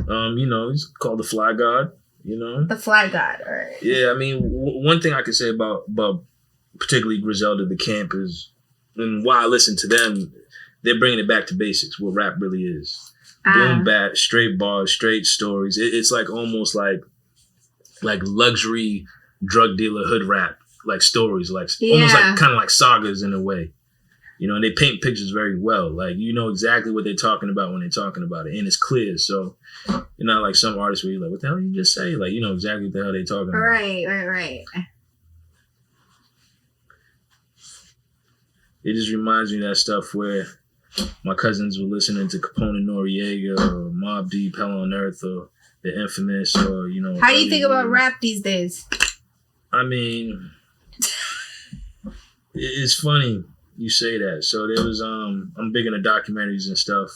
You know, he's called the Fly God. You know, the Fly God. All right. Yeah, I mean, one thing I could say about particularly Griselda the Camp is, and why I listen to them, they're bringing it back to basics. What rap really is. Boom, bap, straight bars, straight stories. It's like almost like luxury drug dealer hood rap, like stories, like almost like kind of like sagas in a way. You know, and they paint pictures very well. Like, you know exactly what they're talking about when they're talking about it. And it's clear. So, you're not like some artists where you're like, what the hell did you just say? Like, you know exactly what the hell they're talking about. Right. It just reminds me of that stuff where my cousins were listening to Capone Noriega or Mobb Deep, Hell on Earth, or The Infamous, or, you know. How do you think about rap these days? I mean, it's funny you say that. So there was, I'm big into documentaries and stuff.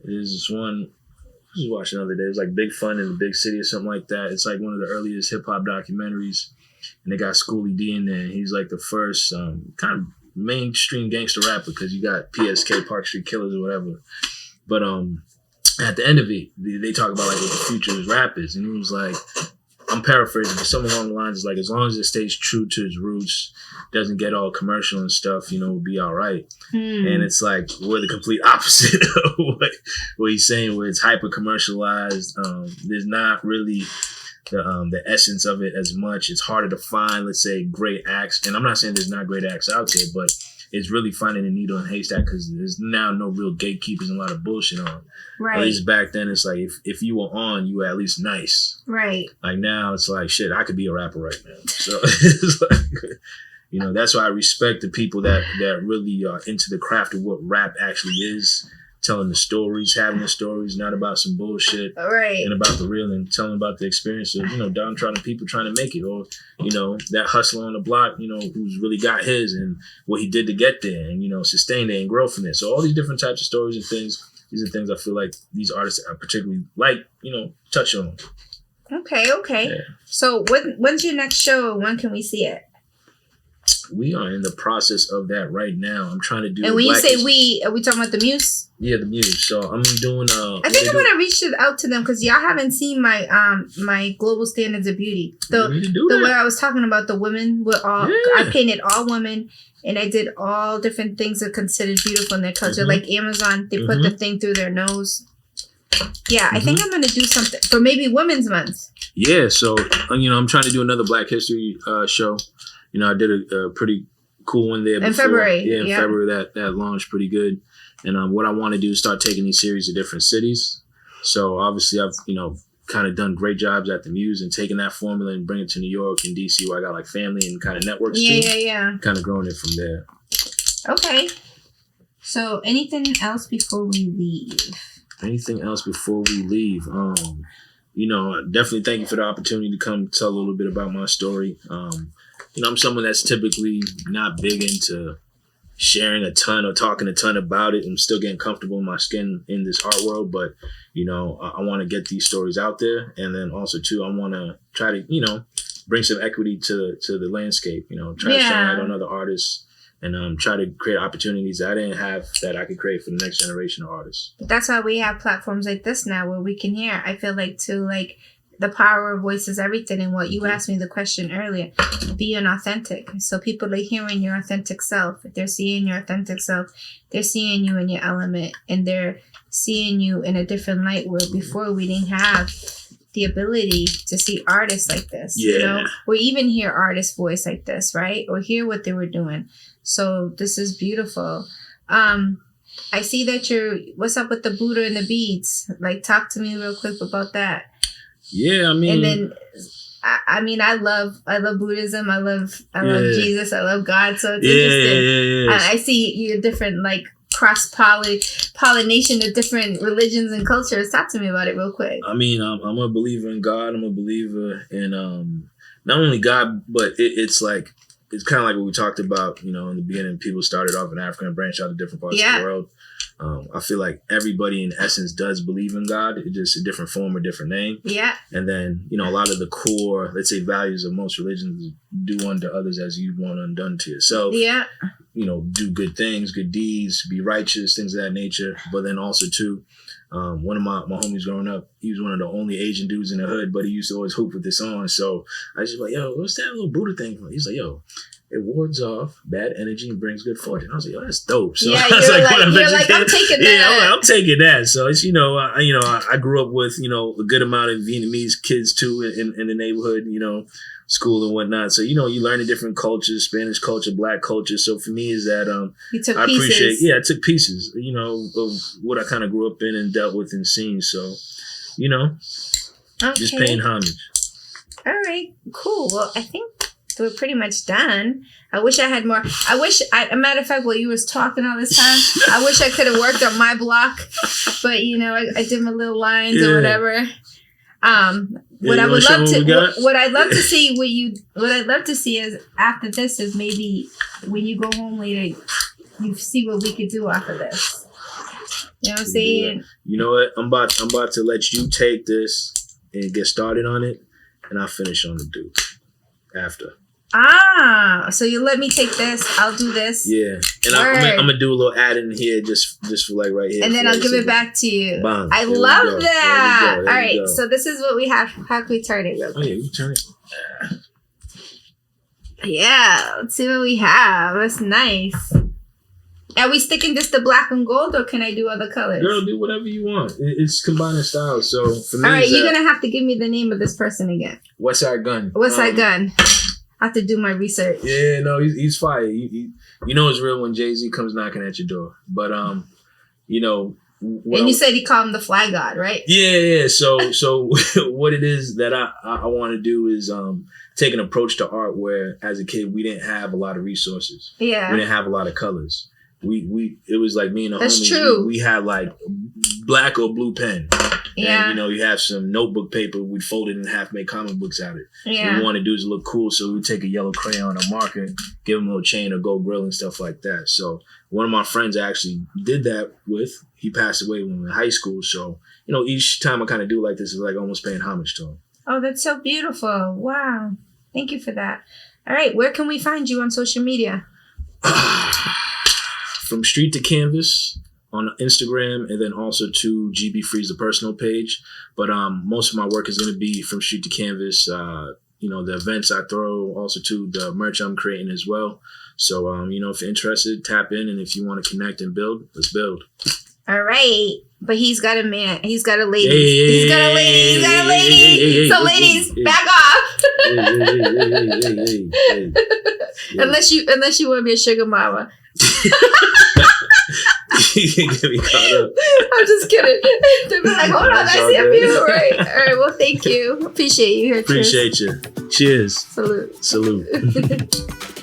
There's this one, I was watching the other day. It was like Big Fun in the Big City or something like that. It's like one of the earliest hip hop documentaries. And they got Schoolie D in there. And he's like the first kind of mainstream gangster rapper because you got PSK, Park Street Killers or whatever. But at the end of it, they talk about like what the future of rap is. And he was like, I'm paraphrasing, but something along the lines is like, as long as it stays true to its roots, doesn't get all commercial and stuff, you know, we'll be all right. And it's like, we're the complete opposite of what he's saying, where it's hyper commercialized. There's not really the essence of it as much. It's harder to find, let's say, great acts. And I'm not saying there's not great acts out there, but it's really finding a needle in a haystack because there's now no real gatekeepers and a lot of bullshit on. Right. At least back then, it's like if you were on, you were at least nice. Right. Like now, it's like shit. I could be a rapper right now. So it's like, you know, that's why I respect the people that really are into the craft of what rap actually is. Telling the stories, having the stories, not about some bullshit, right? And about the real, and telling about the experience of, you know, downtrodden people trying to make it, or, you know, that hustler on the block, you know, who's really got his and what he did to get there, and, you know, sustain it and grow from it. So all these different types of stories and things, these are things I feel like these artists I particularly like, you know, touch on. Okay. Yeah. So when's your next show? When can we see it? We are in the process of that right now. I'm trying to do. And when you say we, are we talking about the Muse? Yeah, the Muse. So I'm doing. I think I'm gonna reach out to them because y'all haven't seen my my global standards of beauty. The way I was talking about the women with all. Yeah. I painted all women, and I did all different things that are considered beautiful in their culture. Mm-hmm. Like Amazon, they put the thing through their nose. Yeah, I think I'm gonna do something for maybe Women's Month. Yeah, so you know, I'm trying to do another Black History show. You know, I did a pretty cool one there before. In February. Yeah, in February that launched pretty good. And what I want to do is start taking these series to different cities. So obviously I've, you know, kind of done great jobs at the Muse and taking that formula and bringing it to New York and DC where I got like family and kind of networks too. Yeah. Kind of growing it from there. Okay. So anything else before we leave? Anything else before we leave? You know, definitely thank you for the opportunity to come tell a little bit about my story. You know, I'm someone that's typically not big into sharing a ton or talking a ton about it. I'm still getting comfortable in my skin in this art world, but, you know, I want to get these stories out there. And then also, too, I want to try to, you know, bring some equity to the landscape, you know, try to shine light on other artists and try to create opportunities that I didn't have that I could create for the next generation of artists. That's why we have platforms like this now where we can hear. I feel like, too, like, the power of voice is everything. And what you asked me the question earlier, being authentic. So people are hearing your authentic self. If they're seeing your authentic self, they're seeing you in your element and they're seeing you in a different light where before we didn't have the ability to see artists like this, you know, or even hear artists' voice like this, right? Or hear what they were doing. So this is beautiful. I see that what's up with the Buddha and the beads? Like, talk to me real quick about that. Yeah, I mean, and then I love Buddhism. I love Jesus. I love God. So it's interesting. Yeah. I see your different like cross pollination of different religions and cultures. Talk to me about it real quick. I mean, I'm a believer in God. I'm a believer in not only God, but it's like it's kind of like what we talked about. You know, in the beginning, people started off in Africa and branched out to different parts of the world. I feel like everybody in essence does believe in God. It's just a different form or different name. Yeah. And then, you know, a lot of the core, let's say, values of most religions, do unto others as you want undone to yourself. Yeah. You know, do good things, good deeds, be righteous, things of that nature. But then also, too, one of my homies growing up, he was one of the only Asian dudes in the hood, but he used to always hoop with this on. So I was just like, yo, what's that little Buddha thing? He's like, yo, it wards off bad energy and brings good fortune. I was like, yo, that's dope. So yeah, I was you're like, I'm taking that. Yeah, I'm taking that. So it's, I grew up with, a good amount of Vietnamese kids too in the neighborhood, school and whatnot. So, you learn the different cultures, Spanish culture, Black culture. So for me is that you took pieces. I took pieces, of what I kind of grew up in and dealt with and seen. So, just paying homage. All right, cool. Well, I think we're pretty much done. I wish I had more. A matter of fact, while you was talking all this time, I wish I could have worked on my block. But, I did my little lines or whatever. What I'd love to see is after this is maybe when you go home later, you see what we could do off of this. You know what I'm saying? You know what? I'm about to let you take this and get started on it, and I'll finish on the Duke after. So you let me take this, I'll do this. Yeah. And I'm gonna do a little add in here just for like right here. And then I'll give it back to you. Bang. I love that. All right, so this is what we have. How can we turn it real quick? Oh yeah, we turn it. Yeah, let's see what we have. That's nice. Are we sticking just to black and gold, or can I do other colors? Girl, do whatever you want. It's combining styles. So for me, all right, you're gonna have to give me the name of this person again. Westside Gun. Westside Gun. I have to do my research. Yeah, no, he's fire. You know it's real when Jay-Z comes knocking at your door. But you know. And you said he called him the Fly God, right? Yeah. So what it is that I want to do is take an approach to art where, as a kid, we didn't have a lot of resources. Yeah. We didn't have a lot of colors. It was like me and the That's homies. true. We had like black or blue pen. Yeah. And, you know, you have some notebook paper. We fold it in half, make comic books out of it. Yeah. What we want to do is look cool. So we take a yellow crayon, a marker, give him a little chain, a gold grill, and stuff like that. So one of my friends I actually did that with. He passed away when we were in high school. So, you know, each time I kind of do like this is like almost paying homage to him. Oh, that's so beautiful. Wow. Thank you for that. All right. Where can we find you on social media? From Street to Canvas on Instagram, and then also to GB Freeze, the personal page. But most of my work is going to be from Street to Canvas. You know, the events I throw, also to the merch I'm creating as well. So, you know, if you're interested, tap in. And if you want to connect and build, let's build. All right. But he's got a man. He's got a lady. He's got a lady. He's got a lady. So ladies, back off. Unless you want to be a sugar mama. You can get me caught up. I'm just kidding. They'll be like, hold on, I see a few. Right. All right. Well, thank you. Appreciate you here. Appreciate you. Cheers. Salute. Salute.